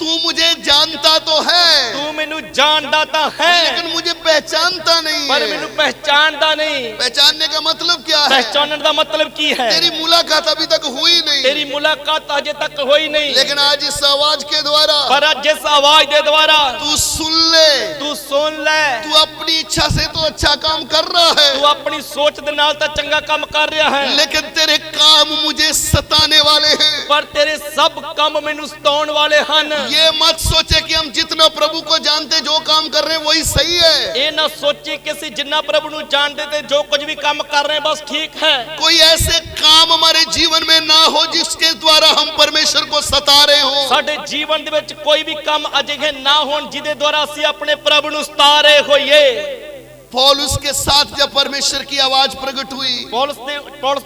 तू मुझे जानता तो है ਤੂੰ ਮੈਨੂੰ ਜਾਣਦਾ ਤਾਂ ਹੈ, लेकिन मुझे पहचानता नहीं ਪਰ है। ਮੈਨੂੰ ਪਹਿਚਾਣਦਾ नहीं। पहचानने का मतलब क्या है? ਪਹਿਚਾਨਣ ਦਾ ਮਤਲਬ ਕੀ ਹੈ? तेरी मुलाकात अभी तक हुई नहीं, तेरी मुलाकात अजे तक हुई नहीं, लेकिन आज इस आवाज के द्वारा पर आज जिस आवाज दे द्वारा तू सुन ले, तू सुन ले, तू अपनी इच्छा से तो अच्छा काम कर रहा है, तू अपनी सोच दे नाल तां चंगा काम कर रहा है, लेकिन तेरे काम मुझे सताने वाले हैं। पर तेरे सब काम मैनू सताउण वाले हन। ये मत सोचे कि हम जितना प्रभु को जानते जो काम कर रहे हैं वही सही है। ये ना सोची कि ਅਸੀਂ जिन्ना प्रभु ਨੂੰ ਜਾਣਦੇ ਤੇ जो कुछ भी काम कर रहे हैं बस ठीक है। कोई ऐसे काम हमारे जीवन में ना हो जिसके द्वारा हम परमेश्वर को सता रहे हो। ਸਾਡੇ ਜੀਵਨ ਦੇ ਵਿੱਚ ਕੋਈ ਵੀ ਕੰਮ ਅਜਿਹੇ ਨਾ ਹੋਣ ਜਿਹਦੇ ਦੁਆਰਾ ਅਸੀਂ ਆਪਣੇ ਪ੍ਰਭੂ ਨੂੰ ਸਤਾ ਰਹੇ ਹੋਈਏ। पौलुस के साथ जब परमेश्वर की आवाज प्रकट हुई, ਪੌਲੁਸ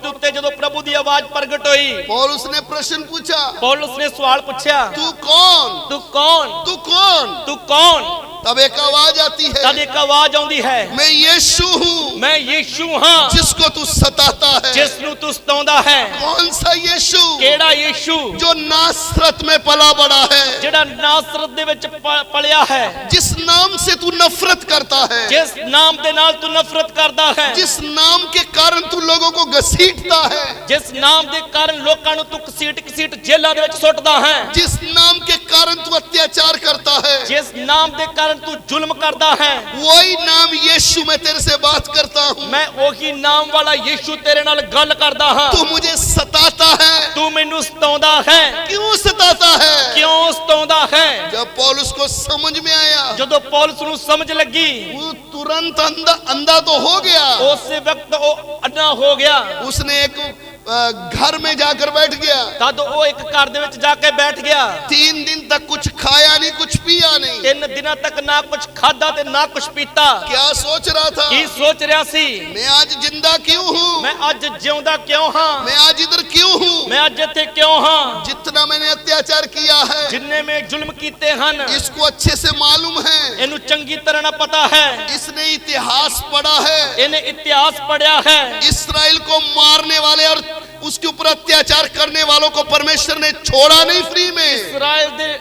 ਦੇ ਉੱਤੇ ਜਦੋਂ ਪ੍ਰਭੂ ਦੀ ਆਵਾਜ਼ ਪ੍ਰਗਟ ਹੋਈ, पौलुस ने प्रश्न पूछा, ਪੌਲੁਸ ਨੇ ਸਵਾਲ ਪੁੱਛਿਆ, तू कौन? तू कौन? तू कौन? तू कौन? तब एक आवाज आती है, तब एक आवाज आउंदी है, मैं यीशु हूँ मैं यीशु हां जिसको तू सताता है। जिस ਨੂੰ तू ਸਤਾਉਂਦਾ ਹੈ। कौन सा यीशु? ਕਿਹੜਾ ਯੀਸ਼ੂ? जो नासरत में पला बड़ा है, ਜਿਹੜਾ ਨਾਸਰਤ ਦੇ ਵਿੱਚ ਪਲਿਆ ਹੈ, जिस नाम से तू नफरत करता है, ਜਿਸ ਨਾਮ ਦੇ ਨਾਲ ਤੂੰ ਨਫ਼ਰਤ ਕਰਦਾ ਹੈ, जिस नाम के कारण तू लोगों को घसीटता है, ਜਿਸ ਨਾਮ ਦੇ ਕਾਰਨ ਲੋਕਾਂ ਨੂੰ ਤੂੰ ਘਸੀਟ ਜੇਲ੍ਹਾਂ ਦੇ ਵਿੱਚ ਸੁੱਟਦਾ ਹੈ, जिस नाम के कारण तू अत्याचार करता है, जिस नाम ਦੇ ਕਾਰਨ तू ਜ਼ੁਲਮ ਕਰਦਾ ਹੈ, वही नाम यीशु मैं तेरे से बात करता हूँ। ਮੈਂ ਉਹੀ ਨਾਮ ਵਾਲਾ ਯੀਸ਼ੂ ਤੇਰੇ ਨਾਲ ਗੱਲ ਕਰਦਾ ਹਾਂ। तू मुझे सताता है। ਤੂੰ ਮੈਨੂੰ ਸਤਾਉਂਦਾ ਹੈ। क्यों सताता है? ਕਿਉਂ ਸਤਾਉਂਦਾ ਹੈ? जब पौलुस को समझ में आया, ਜਦੋਂ ਪੌਲੁਸ ਨੂੰ ਸਮਝ ਲੱਗੀ, वो तुरंत अंधा तो हो गया। ਉਸੇ ਵਕਤ ਉਹ ਅੰਨਾ ਹੋ ਗਿਆ। उसने एक घर में जाकर बैठ गया। तद वो एक घर दे विच जाके बैठ गया। 3 दिन तक कुछ खाया नहीं, कुछ पिया नहीं। 3 दिनों तक ना कुछ खादा ते ना कुछ पीता। क्या सोच रहा था? की सोच रहा सी? मैं आज जिंदा क्यों हूँ? मैं आज जिंदा क्यों हाँ? मैं आज इधर क्यों हूँ? मैं आज इत्थे क्यों हाँ? जितना मैंने अत्याचार किया है, जिन्ने में जुल्म कीते हन, इसको अच्छे से मालूम है। इन्हू चंगी तरह ना पता है। इसने इतिहास पढ़ा है, इन्हें इतिहास पढ़ा है। इस्राएल को मारने वाले और उसके ऊपर अत्याचार करने वालों को परमेश्वर ने छोड़ा नहीं फ्री में।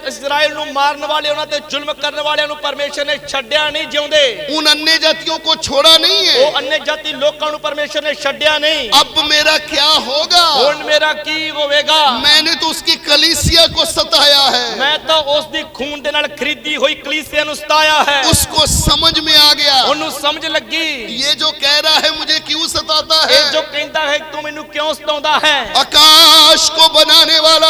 इस्राएल नु मारने वाले उन्हां ते जुल्म करने वाले नु परमेश्वर ने छड्या नहीं जिउंदे। उन अन्य जातियों को छोड़ा नहीं है। वो अन्य जाति लोकां नु परमेश्वर ने छड्या नहीं। अब मेरा क्या होगा? हुण मेरा की होवेगा? मैंने तो उसकी कलीसिया को सताया है। मैं तो उस दी खून दे नाल खरीदी हुई कलीसिया नु सताया है। उसको समझ में आ गया, उन्हें समझ लगी, ये जो कह रहा है मुझे क्यों सताता है, ये जो कहता है तू मैनू क्यों सताउंदा है। आकाश को बनाने वाला,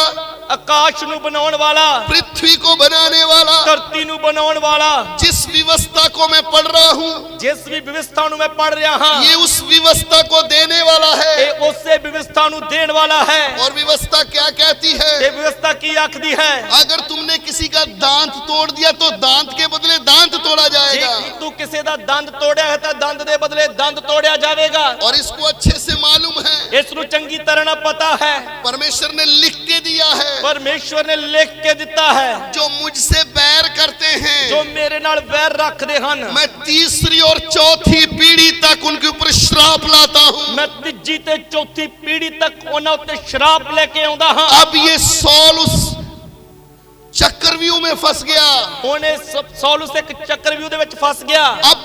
आकाश नु बनाउण वाला, पृथ्वी को बनाने वाला, धरती नु बनाउण वाला, जिस व्यवस्था को मैं पढ़ रहा हूँ, जिस भी व्यवस्था नु मैं पढ़ रहा हां, ये उस व्यवस्था को देने वाला है। ये उससे व्यवस्था नु देण वाला है। और व्यवस्था क्या कहती है? ये व्यवस्था की आखदी है, अगर तुमने किसी का दांत तोड़ दिया तो दांत के बदले दांत तोड़ा जाएगा। जे तू किसी दा दंद तोड़या है तो दंद दे बदले दंद तोड़या जाएगा। और इसको अच्छे से मालूम है, इस नु चंगी तरह ना पता है। परमेश्वर ने लिख के दिया है, परमेश्वर ने लिख के दिता है, जो मुझसे बैर करते हैं, जो मेरे नाल बैर रखदे हन, मैं तीसरी और चौथी पीढ़ी तक उनके ऊपर श्राप लाता हूँ। मैं तीजी ते चौथी पीढ़ी तक उन्हां उत्ते श्राप लेके आउंदा हां। अब ये सौल उस चक्रव्यूह में फंस गया। उन्हें सौलुस एक चक्रव्यूह दे विच फंस गया। अब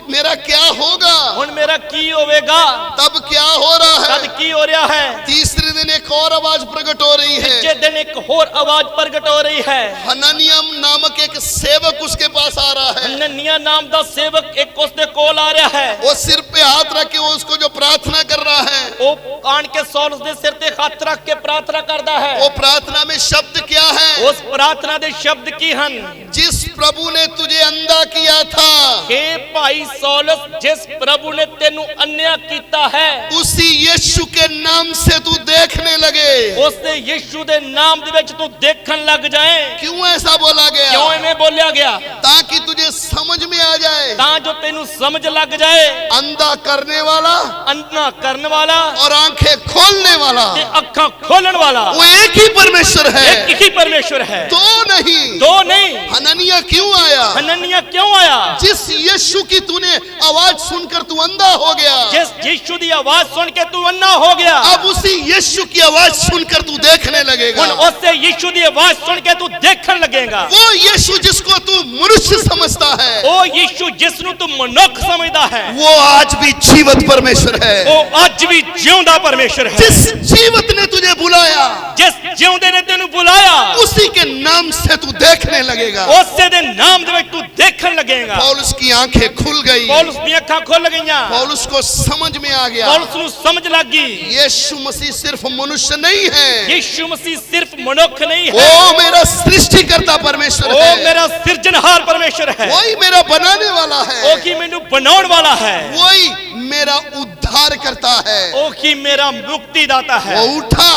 मेरा क्या होगा? हुण मेरा की होवेगा? तब क्या हो रहा है? तब की हो रहा है? तीसरे दिन एक और आवाज प्रकट हो रही है। तीसरे दिन एक और आवाज प्रकट हो रही है। हननिया नामक एक सेवक उसके पास आ रहा है। हननिया नाम दा सेवक एक उसदे कोल आ रहा है। वो सिर पे हाथ रख के वो उसको जो प्रार्थना प्रार्थना कर रहा है। ਉਹ ਆਣ ਕੇ ਸੌਲਸ ਦੇ ਸਿਰ ਤੇ ਹੱਥ ਰੱਖ ਕੇ ਪ੍ਰਾਰਥਨਾ ਕਰਦਾ ਹੈ। वो प्रार्थना में शब्द क्या है? ਉਸ ਪ੍ਰਾਰਥਨਾ ਦੇ ਸ਼ਬਦ ਕੀ ਹਨ? जिस प्रभु ने तुझे अंधा किया था, हे ਭਾਈ ਸੌਲਸ, ਜਿਸ ਪ੍ਰਭੂ ਨੇ ਤੈਨੂੰ ਅੰਨ੍ਹਿਆ ਕੀਤਾ ਹੈ, उसी यीशु के नाम से तू देखने लगे। ਉਸ ਦੇ ਯਿਸੂ ਦੇ ਨਾਮ ਦੇ ਵਿੱਚ ਤੂੰ ਦੇਖਣ ਲੱਗ ਜਾਏ। क्यों ऐसा बोला गया? ਕਿਉਂ ਐਵੇਂ ਬੋਲਿਆ ਗਿਆ? ताकि तुझे समझ में आ जाए। ਤਾਂ ਜੋ ਤੈਨੂੰ ਸਮਝ ਲੱਗ ਜਾਏ। अंधा करने वाला ਅੰਨਾ ਕਰਨ ਵਾਲਾ और आंखें खोलने वाला ਤੇ ਅੱਖਾਂ ਖੋਲਣ ਵਾਲਾ वो एक ही परमेश्वर है, ਇੱਕ ਹੀ ਪਰਮੇਸ਼ਵਰ ਹੈ, दो नहीं। ਦੋ नहीं। हननिया क्यों आया? ਹਨਨਿਆ ਕਿਉਂ ਆਇਆ? जिस यीशु की तूने आवाज सुनकर तू अंधा हो गया, ਜਿਸ ਯਿਸੂ ਦੀ ਆਵਾਜ਼ ਸੁਣ ਕੇ ਤੂੰ ਅੰਨਾ ਹੋ ਗਿਆ, अब उसी यीशु की आवाज सुनकर तू देखने लगेगा। ਹੁਣ ਉਸੇ ਯਿਸੂ ਦੀ ਆਵਾਜ਼ ਸੁਣ ਕੇ ਤੂੰ ਦੇਖਣ ਲੱਗੇਗਾ। वो यीशु जिसको तू मनुष्य समझता है, ਉਹ ਯਿਸੂ ਜਿਸ ਨੂੰ ਤੂੰ ਮਨੁੱਖ ਸਮਝਦਾ ਹੈ, वो आज भी जीवित परमेश्वर है। ਉਹ ਅੱਜ ਵੀ ਜਿਉਂਦਾ ਪਰਮੇਸ਼ਰ ਹੈ। जिस जीवित ने तुझे बुलाया, ਜਿਸ ਜਿਉਂਦੇ ਨੇ ਤੈਨੂੰ ਬੁਲਾਇਆ, उसी के नाम से तू देखने लगेगा। ਉਸੇ ਦੇ ਨਾਮ ਦੇ ਵਿੱਚ ਤੂੰ ਦੇਖਣ ਲੱਗੇਗਾ। पौलुस की आंखें खुल गई। ਪੌਲੁਸ ਦੀਆਂ ਅੱਖਾਂ ਖੁੱਲ ਗਈਆਂ। पौलुस को समझ में आ गया, ਪੌਲੁਸ ਨੂੰ ਸਮਝ ਲੱਗ ਗਈ यीशु मसीह सिर्फ मनुष्य नहीं है, ਯਿਸੂ ਮਸੀਹ ਸਿਰਫ ਮਨੁੱਖ ਨਹੀਂ वो ਹੈ, मेरा सृष्टिकर्ता परमेश्वर ਉਹ है, ਮੇਰਾ ਸਿਰਜਣਹਾਰ ਪਰਮੇਸ਼ਰ ਹੈ, वही मेरा बनाने वाला ਉਹ है, ਕੀ ਮੈਨੂੰ ਬਣਾਉਣ ਵਾਲਾ ਹੈ, वही मेरा उद्धार करता है। ਉਹ ਕੀ ਮੇਰਾ ਮੁਕਤੀ ਦਾਤਾ ਹੈ। वो उठा,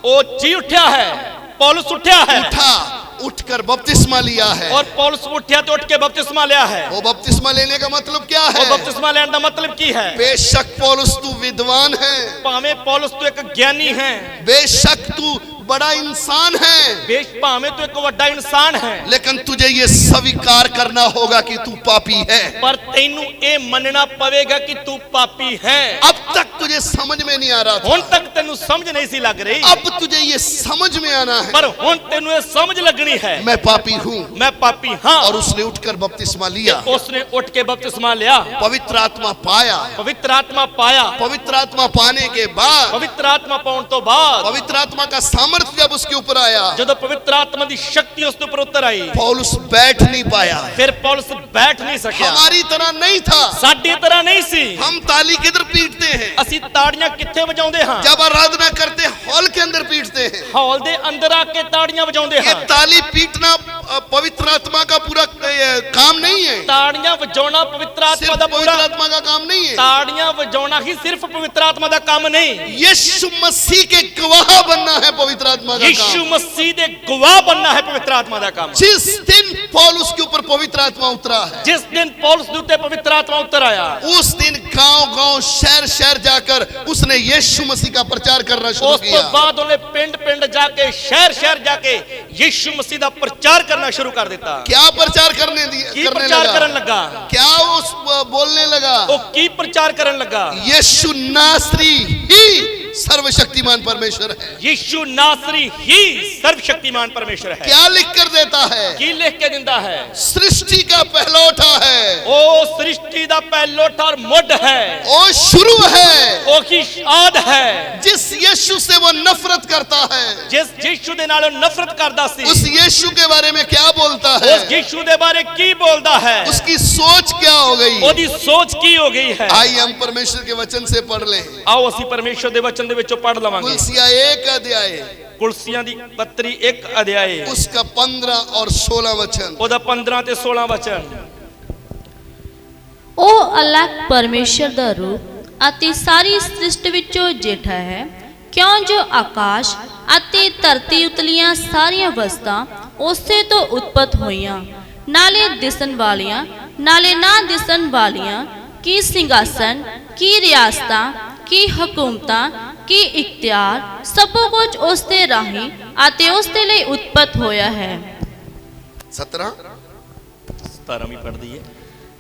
ਉਹ ਜੀ ਉੱਠਿਆ ਹੈ, ਪੌਲੁਸ ਉੱਠਿਆ ਹੈ, उठकर बपतिस्मा लिया है। और पौलुस उठिया तो उठ के बपतिस्मा लिया है। वो बपतिस्मा लेने का मतलब क्या वो है? बपतिस्मा लेने का मतलब की है? बेशक पौलुस तू विद्वान है, भावे पौलुस तो एक ज्ञानी है, बेशक तू बड़ा इंसान है, भावे तो एक बड़ा इंसान है, लेकिन तुझे ये स्वीकार करना होगा कि तू पापी है। पर तेनू ये मनना पवेगा कि तू पापी है। अब तक तुझे समझ में नहीं आ रहा था, हुन तक तेनू समझ नहीं सी लग रही, अब तुझे ये समझ में आना है, पर हुन तेनू ये समझ लगनी है मैं पापी हूँ। मैं पापी हाँ। और उसने उठकर बपतिस्मा लिया, उसने उठ के बपतिस्मा लिया, पवित्र आत्मा पाया, पवित्र आत्मा पाया, पवित्र आत्मा पाने के बाद, पवित्र आत्मा पाने तो बाद, पवित्र आत्मा का सामर्थ्य जब उसके ऊपर आया, जब पवित्र आत्मा की शक्ति उसके ऊपर उतर आई, पौलुस बैठ नहीं पाया। फिर पौलुस बैठ नहीं सका। हमारी तरह नहीं था, साडी तरह नहीं सी। हम ताली किधर पीटते हैं? असी ताड़ियां किथे बजाउंदे हां? जब आराधना करते हॉल के अंदर पीटते हैं। हॉल दे अंदर आके ताड़ियां बजाउंदे ये हां। ताली पीटना पवित्र आत्मा का पूरा काम नहीं है, ताड़ियां बजाउना पवित्र आत्मा सिर्फ दा पवित्र पूरा आत्मा का काम नहीं है। ताड़ियां बजाउना ही सिर्फ पवित्र आत्मा दा काम नहीं, यीशु मसीह के गवाह बनना है पवित्र आत्मा का यीशु काम। मसीह दे गवाह बनना है पवित्र आत्मा दा काम। जिस दिन पौलुस के ऊपर पवित्र आत्मा उतरा है, जिस दिन पौलुस दे उत्ते पवित्र आत्मा उतर आया, उस दिन गांव-गांव शहर-शहर जाकर उसने यीशु मसीह का प्रचार करना शुरू उस तो किया। बाद उन्हें पिंड-पिंड जाके शहर-शहर जाके यीशु मसीह दा प्रचार करना शुरू कर देता। क्या प्रचार करने प्रचार करने लगा? क्या उस बोलने लगा? वो की प्रचार करने लगा? यीशु नासरी ही सर्वशक्तिमान परमेश्वर है। यीशु नासरी ही सर्वशक्तिमान परमेश्वर है। क्या लिख कर देता है? की लिख के दिंदा है? सृष्टि का पहलौठा है, ओ सृष्टि दा पहलौठा और मुड है, ओ शुरू है, ओ की आद है। जिस यीशु से वो नफरत करता है, जिस यीशु दे नाल नफरत करदा सी, उस यीशु के बारे में क्या बोलता है? उस यीशु दे बारे की बोलदा है? उसकी सोच क्या हो गई? ओदी सोच की हो गई है? आइए हम परमेश्वर के वचन से पढ़ लें। आओ असी परमेश्वर दे वचन दे विचों पढ़ लवांगे। कुलसिया 1 अध्याय, कुलसियां दी पत्री 1 अध्याय, उसका 15 और 16 वचन। ओदा 15 ते 16 वचन। ਉਹ ਅਲੱਗ ਪਰਮੇਸ਼ਰ ਦਾ ਰੂਪ ਅਤੇ ਸਾਰੀ ਸ੍ਰਿਸ਼ਟੀ ਵਿੱਚੋਂ ਜੇਠਾ ਹੈ, ਕਿਉਂ ਜੋ ਆਕਾਸ਼ ਅਤੇ ਧਰਤੀ ਉਤਲੀਆਂ ਸਾਰੀਆਂ ਵਸਤਾਂ ਉਸੇ ਤੋਂ ਉਤਪਤ ਹੋਈਆਂ, ਨਾਲੇ ਦਿਸਣ ਵਾਲੀਆਂ ਨਾਲੇ ਨਾ ਦਿਸਣ ਵਾਲੀਆਂ, ਕੀ ਸਿੰਘਾਸਨ, ਕੀ ਰਿਆਸਤਾਂ, ਕੀ ਹਕੂਮਤਾਂ, ਕੀ ਇਖਤਿਆਰ, ਸਭ ਕੁਝ ਉਸ ਦੇ ਰਾਹੀਂ ਅਤੇ ਉਸ ਦੇ ਲਈ ਉਤਪਤ ਹੋਇਆ ਹੈ। 17 17ਵੀਂ ਪੜ੍ਹਦੀ ਹੈ।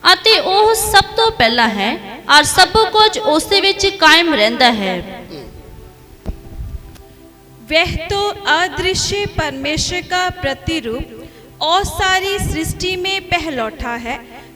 ਅਤੇ ਉਹ ਸਭ ਤੋਂ ਪਹਿਲਾ ਹੈ ਔਰ ਸਭ ਕੁਝ ਉਸ ਦੇ ਵਿੱਚ ਕਾਇਮ ਰਹਿੰਦਾ ਹੈ। वह तो अदृश्य परमेश्वर का प्रतिरूप और सारी सृष्टि में पहलौठा है,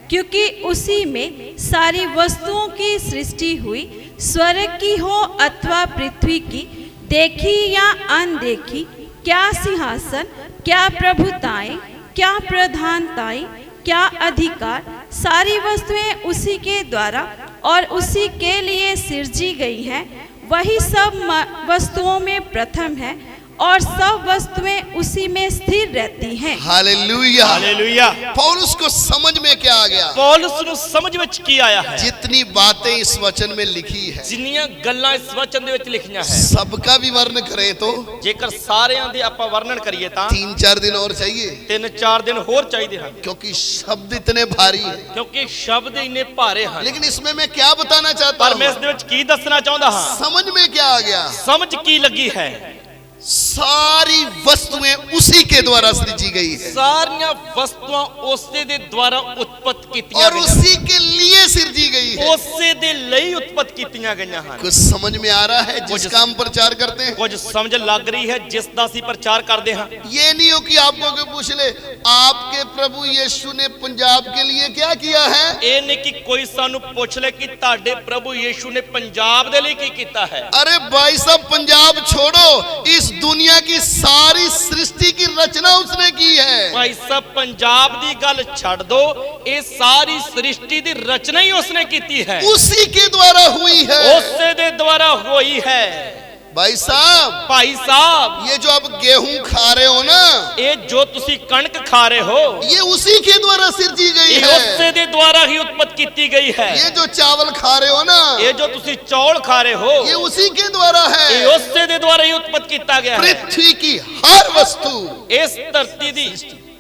क्योंकि उसी में सारी वस्तुओं की सृष्टि हुई, स्वर्ग की हो अथवा पृथ्वी की, देखी या अनदेखी, क्या सिंहासन, क्या प्रभुताएं, क्या प्रधानताएं, क्या अधिकार, सारी वस्तुएं उसी के द्वारा और उसी के लिए सिरजी गई हैं, वही सब वस्तुओं में प्रथम है और सब वस्तुएं उसी में स्थिर रहती हैं। हालेलुया। हालेलुया। पौलुस को समझ में क्या आ गया? पौलुस ਨੂੰ ਸਮਝ ਵਿੱਚ ਕੀ ਆਇਆ ਹੈ? जितनी बातें इस वचन में लिखी है, ਜਿੰਨੀਆਂ ਗੱਲਾਂ ਇਸ ਵਚਨ ਦੇ ਵਿੱਚ ਲਿਖੀਆਂ ਹੈ, सबका विवरण करें तो ਜੇਕਰ ਸਾਰਿਆਂ ਦੇ ਆਪਾਂ ਵਰਣਨ ਕਰੀਏ ਤਾਂ 3-4 दिन और चाहिए, 3-4 ਦਿਨ ਹੋਰ ਚਾਹੀਦੇ ਹਨ, क्योंकि शब्द इतने भारी है। ਕਿਉਂਕਿ ਸ਼ਬਦ ਇੰਨੇ ਭਾਰੇ ਹਨ। लेकिन इसमें मैं क्या बताना चाहता ਪਰ ਮੈਂ ਇਸ हूँ, ਦੇ ਵਿੱਚ ਕੀ ਦੱਸਣਾ ਚਾਹੁੰਦਾ ਹਾਂ? समझ में क्या आ गया? ਸਮਝ ਕੀ ਲੱਗੀ ਹੈ? सारी वस्तुएं उसी के द्वारा सृजी गई है ਸਾਰੀਆਂ ਵਸਤੂਆਂ ਉਸੇ ਦੇ ਦੁਆਰਾ ਉਤਪਤ ਕੀਤੀਆਂ और ਗਈਆਂ, उसी के लिए सृजी गई है। ਉਸੇ ਦੇ ਲਈ ਉਤਪਤ ਕੀਤੀਆਂ ਗਈਆਂ ਹਨ। कुछ समझ में आ रहा है जिसका हम प्रचार करते हैं? ਕੁਝ ਸਮਝ ਲੱਗ ਰਹੀ ਹੈ ਜਿਸ ਦਾ ਅਸੀਂ ਪ੍ਰਚਾਰ ਕਰਦੇ ਹਾਂ। ये नहीं हो कि आपको कोई पूछ ले आपके प्रभु यीशु ने पंजाब के लिए क्या किया है। ਇਹ ਨਹੀਂ ਕਿ ਕੋਈ ਸਾਨੂੰ ਪੁੱਛ ਲੈ ਕਿ ਤੁਹਾਡੇ ਪ੍ਰਭੂ ਯੀਸ਼ੂ ਨੇ ਪੰਜਾਬ ਦੇ ਲਈ ਕੀ ਕੀਤਾ ਹੈ। अरे भाई साहब, पंजाब छोड़ो, इस दुनिया की सारी सृष्टि की रचना उसने की है। ਭਾਈ ਸਾਹਿਬ, ਪੰਜਾਬ ਦੀ ਗੱਲ ਛੱਡ ਦੋ, ਇਹ ਸਾਰੀ ਸ੍ਰਿਸ਼ਟੀ ਦੀ ਰਚਨਾ ਹੀ ਉਸਨੇ ਕੀਤੀ ਹੈ, उसी के द्वारा हुई है। ਉਸੇ ਦੇ ਦੁਆਰਾ ਹੋਈ ਹੈ। भाई साहब, ਭਾਈ ਸਾਹਿਬ, ये जो आप गेहूं खा रहे हो ना, ਇਹ ਜੋ ਤੁਸੀਂ ਕਣਕ ਖਾ ਰਹੇ ਹੋ, ये उसी के द्वारा सृजी गई ਇਹ है। ਉਸੇ ਦੇ ਦੁਆਰਾ ਹੀ ਉਤਪਤ ਕੀਤੀ ਗਈ ਹੈ। ये जो चावल खा रहे हो ना, ਇਹ ਜੋ ਤੁਸੀਂ ਚੌਲ ਖਾ ਰਹੇ ਹੋ, ये उसी के द्वारा ਇਹ है। ਉਸੇ ਦੇ ਦੁਆਰਾ ਹੀ ਉਤਪਤ ਕੀਤਾ ਗਿਆ ਹੈ। पृथ्वी की हर वस्तु ਇਸ ਧਰਤੀ ਦੀ,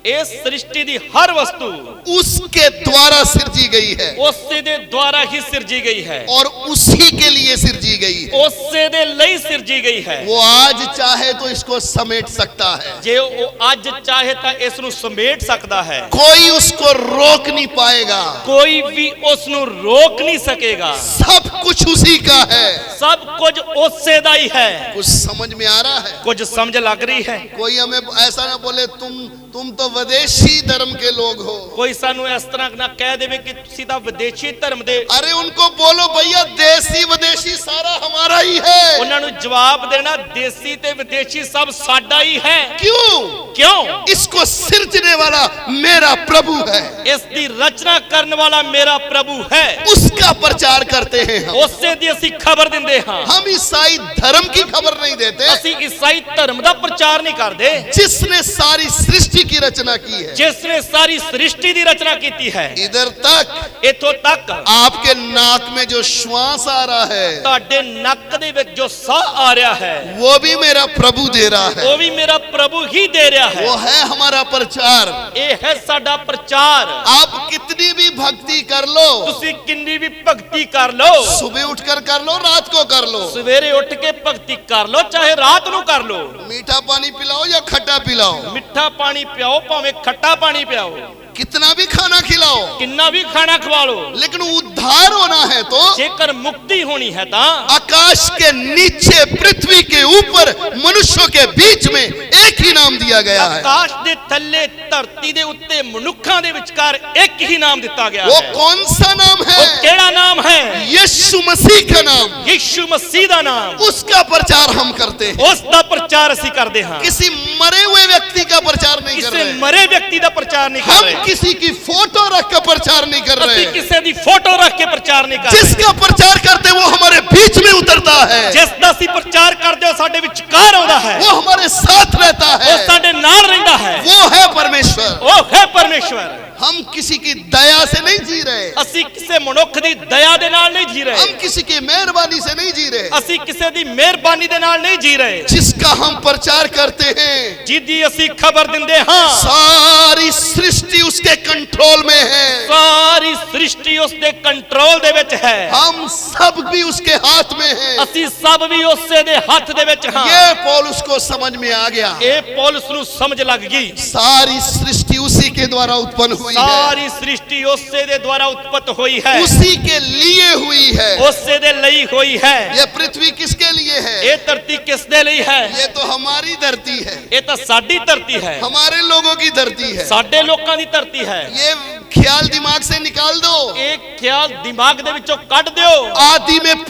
ਇਸ ਸ੍ਰਿਸ਼ਟੀ ਦੀ ਹਰ ਵਸਤੂ उसके द्वारा सृजी गई है ਉਸੇ ਦੇ ਦੁਆਰਾ ਹੀ ਸਿਰਜੀ ਗਈ ਹੈ, और उसी के लिए सृजी गई है। ਉਸੇ ਦੇ ਲਈ ਸਿਰਜੀ ਗਈ ਹੈ। वो आज चाहे तो इसको समेट सकता है, ਜੇ ਉਹ ਅੱਜ ਚਾਹੇ ਤਾਂ ਇਸ ਨੂੰ ਸਮੇਟ ਸਕਦਾ ਹੈ, कोई उसको रोक नहीं पाएगा। ਕੋਈ ਵੀ ਉਸ ਨੂੰ ਰੋਕ ਨਹੀਂ ਸਕੇਗਾ। सब कुछ उसी का है। ਸਭ ਕੁਝ ਉਸੇ ਦਾ ਹੀ ਹੈ। कुछ समझ में आ रहा है? ਕੁਝ ਸਮਝ ਲੱਗ ਰਹੀ ਹੈ? कोई हमें ऐसा ना बोले तुम तो विदेशी धर्म के लोग हो। ਕੋਈ ਸਾਨੂੰ ਇਸ ਤਰ੍ਹਾਂ ਨਾ ਕਹਿ ਦੇਵੇ ਕਿ ਤੁਸੀਂ ਤਾਂ ਵਿਦੇਸ਼ੀ ਧਰਮ ਦੇ। अरे उनको बोलो भैया, देसी विदेशी सारा हमारा ही है। ਉਹਨਾਂ ਨੂੰ ਜਵਾਬ ਦੇਣਾ, ਦੇਸੀ ਤੇ ਵਿਦੇਸ਼ੀ ਸਭ ਸਾਡਾ ਹੀ ਹੈ। क्यों? ਕਿਉਂ? इसको सिरजने वाला मेरा प्रभु है, ਇਸ ਦੀ ਰਚਨਾ ਕਰਨ ਵਾਲਾ ਮੇਰਾ ਪ੍ਰਭੂ ਹੈ। उसका प्रचार करते हैं हम। ਉਸੇ ਦੀ ਅਸੀਂ ਖਬਰ ਦਿੰਦੇ ਹਾਂ। हम ईसाई धर्म की खबर नहीं देते, ਅਸੀਂ ਈਸਾਈ ਧਰਮ ਦਾ ਪ੍ਰਚਾਰ ਨਹੀਂ ਕਰਦੇ, जिसने सारी सृष्टि की रचना की है। ਜਿਸ ਨੇ ਸਾਰੀ ਸ੍ਰਿਸ਼ਟੀ ਦੀ ਰਚਨਾ ਕੀਤੀ ਹੈ। इधर तक ਇੱਥੋਂ ਤੱਕ आपके नाक में जो श्वास आ रहा है, ਤੁਹਾਡੇ ਨੱਕ ਦੇ ਵਿੱਚ ਜੋ ਸਾਹ ਆ ਰਿਹਾ ਹੈ, वो भी मेरा प्रभु दे रहा है। ਉਹ ਵੀ ਮੇਰਾ ਪ੍ਰਭੂ ਹੀ ਦੇ ਰਿਹਾ ਹੈ। वो है हमारा प्रचार। ਇਹ ਹੈ ਸਾਡਾ ਪ੍ਰਚਾਰ। आप कितनी भी भक्ति कर लो, ਤੁਸੀਂ ਕਿੰਨੀ ਵੀ ਭਗਤੀ ਕਰ ਲਓ, सुबह उठकर कर लो, रात को कर लो, ਸਵੇਰੇ ਉੱਠ ਕੇ ਭਗਤੀ ਕਰ ਲਓ, ਚਾਹੇ ਰਾਤ ਨੂੰ ਕਰ ਲਓ, मीठा पानी पिलाओ या खट्टा पिलाओ, ਮਿੱਠਾ ਪਾਣੀ ਪਿਆਓ ਭਾਵੇਂ ਖੱਟਾ ਪਾਣੀ ਪਿਆਓ, कितना भी खाना खिलाओ, ਕਿੰਨਾ ਵੀ ਖਾਣਾ ਖਵਾ ਲਓ, लेकिन उद्धार होना है तो ਜੇਕਰ ਮੁਕਤੀ ਹੋਣੀ ਹੈ ਤਾਂ आकाश के नीचे पृथ्वी के ऊपर मनुष्यों के बीच में एक ही नाम दिया गया है। ਆਕਾਸ਼ ਦੇ ਥੱਲੇ ਧਰਤੀ ਦੇ ਉੱਤੇ ਮਨੁੱਖਾਂ ਦੇ ਵਿਚਕਾਰ ਇੱਕ ਹੀ ਨਾਮ ਦਿੱਤਾ ਗਿਆ वो ਹੈ। कौन सा नाम ਉਹ है? ਕਿਹੜਾ ਨਾਮ ਹੈ? यीशु मसीह का नाम। ਯीशु मसीह ਦਾ ਨਾਮ। उसका प्रचार हम करते हैं। ਉਸ ਦਾ ਪ੍ਰਚਾਰ ਅਸੀਂ ਕਰਦੇ ਹਾਂ। किसी मरे हुए व्यक्ति का प्रचार नहीं कर ਕਿਸੇ रहे। ਮਰੇ ਵਿਅਕਤੀ ਦਾ ਪ੍ਰਚਾਰ ਨਹੀਂ ਕਰ हम ਰਹੇ। किसी की फोटो रख कर प्रचार नहीं कर ਅਸੀਂ रहे। ਕਿਸੇ ਦੀ ਫੋਟੋ ਰੱਖ ਕੇ ਪ੍ਰਚਾਰ ਨਹੀਂ ਕਰ ਰਹੇ। जिसका प्रचार करते वो हमारे बीच में उतरता है, ਜਿਸ ਦਾ ਅਸੀਂ ਪ੍ਰਚਾਰ ਕਰਦੇ ਹਾਂ ਸਾਡੇ ਵਿਚਕਾਰ ਆਉਂਦਾ ਹੈ, वो हमारे साथ रहता ਉਹ है, ਸਾਡੇ ਨਾਲ ਰਹਿੰਦਾ ਹੈ, वो है परमेश्वर। ਉਹ ਹੈ ਪਰਮੇਸ਼ਵਰ। हम किसी की दया से नहीं जी रहे, ਅਸੀਂ ਕਿਸੇ ਮਨੁੱਖ ਦੀ ਦਇਆ ਦੇ ਨਾਲ ਨਹੀਂ ਜੀ ਰਹੇ, हम किसी की मेहरबानी से नहीं जी रहे। ਅਸੀਂ ਕਿਸੇ ਦੀ ਮਿਹਰਬਾਨੀ ਦੇ ਨਾਲ ਨਹੀਂ ਜੀ ਰਹੇ। जिसका हम प्रचार करते हैं, ਜਿਹਦੀ ਅਸੀਂ ਖਬਰ ਦਿੰਦੇ ਹਾਂ, सारी सृष्टि उसके कंट्रोल में है। ਸਾਰੀ ਸ੍ਰਿਸ਼ਟੀ ਉਸ ਦੇ ਕੰਟਰੋਲ ਦੇ ਵਿੱਚ ਹੈ। हम सब भी उसके हाथ में हैं। ਅਸੀਂ ਸਭ ਵੀ ਉਸੇ ਦੇ ਹੱਥ ਦੇ ਵਿੱਚ ਹਾਂ। ये पौलुस को समझ में आ गया। ਇਹ ਪੌਲੁਸ ਨੂੰ ਸਮਝ ਲੱਗ ਗਈ। सारी सृष्टि उसी के द्वारा उत्पन्न हुई है, ਸਾਰੀ ਸ੍ਰਿਸ਼ਟੀ ਉਸੇ ਦੇ ਦੁਆਰਾ ਉਤਪਤ ਹੋਈ ਹੈ, उसी के लिए हुई है। ਉਸੇ ਦੇ ਲਈ ਹੋਈ ਹੈ। ये पृथ्वी किसके लिए लिए है? ਇਹ ਧਰਤੀ ਕਿਸ ਦੇ ਲਈ ਹੈ? ये तो हमारी धरती है, ਇਹ ਤਾਂ ਸਾਡੀ ਧਰਤੀ ਹੈ, हमारे लोगों की धरती है। ਸਾਡੇ ਲੋਕਾਂ ਦੀ ਧਰਤੀ ਹੈ। ये ख्याल दिमाग से निकाल दो। ਇਹ ਖਿਆਲ ਦਿਮਾਗ ਦੇ ਵਿੱਚੋਂ ਕੱਢ ਦਿਓ। आदि में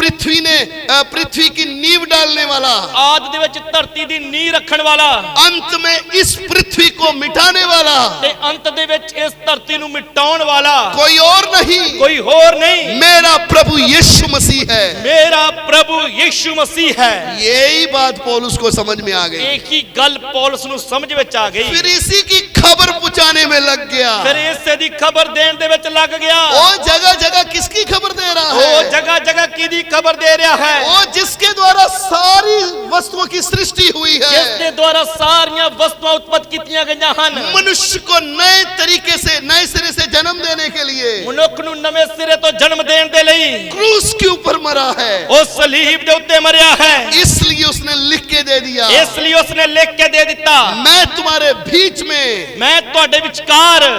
पृथ्वी की नींव डालने वाला, ਆਦ ਦੇ ਵਿੱਚ ਧਰਤੀ ਦੀ ਨੀਂਹ ਰੱਖਣ ਵਾਲਾ अंत में इस पृथ्वी को मिटाने वाला ਤੇ ਅੰਤ ਦੇ ਵਿੱਚ ਇਸ ਧਰਤੀ ਨੂੰ ਮਿਟਾਉਣ ਵਾਲਾ कोई और नहीं, ਕੋਈ ਹੋਰ ਨਹੀਂ, मेरा प्रभु यीशु मसीह है। ਮੇਰਾ ਪ੍ਰਭੂ ਯੀਸ਼ੂ ਮਸੀਹ ਹੈ। यही बात पौलुस को समझ में आ गई। ਇੱਕ ਹੀ ਗੱਲ ਪੌਲਸ ਨੂੰ ਸਮਝ ਵਿੱਚ ਆ ਗਈ। फिर इसी की खबर पहुंचाने में लग गया। ਫਿਰ ਇਸੇ ਦੀ ਖਬਰ ਦੇਣ ਦੇ ਵਿੱਚ ਲੱਗ ਗਿਆ। वो जगह जगह किसकी खबर दे रहा ਉਹ है? ਜਗ੍ਹਾ ਜਗ੍ਹਾ ਕਿਹਦੀ ਖਬਰ ਦੇ ਰਿਹਾ ਹੈ? वो जिसके द्वारा सारी वस्तुओं की सृष्टि हुई ਜਿਸ है, ਦੇ ਦੁਆਰਾ ਸਾਰੀਆਂ ਵਸਤੂਆਂ ਉਤਪਤ ਕੀਤੀਆਂ ਗਈਆਂ ਹਨ। मनुष्य को नए तरीके से, नए सिरे से जन्म देने के लिए ਮਨੁੱਖ ਨੂੰ ਨਵੇਂ ਸਿਰੇ ਤੋਂ ਜਨਮ ਦੇਣ ਦੇ ਲਈ क्रूस के ऊपर मरा है। ਉਹ ਸਲੀਬ ਦੇ ਉੱਤੇ ਮਰਿਆ ਹੈ। इसलिए उसने लिख के दे दिया, ਇਸ ਲਈ ਉਸਨੇ ਲਿਖ ਕੇ ਦੇ ਦਿੱਤਾ, मैं तुम्हारे बीच में ਮੈਂ ਤੁਹਾਡੇ ਵਿਚਕਾਰ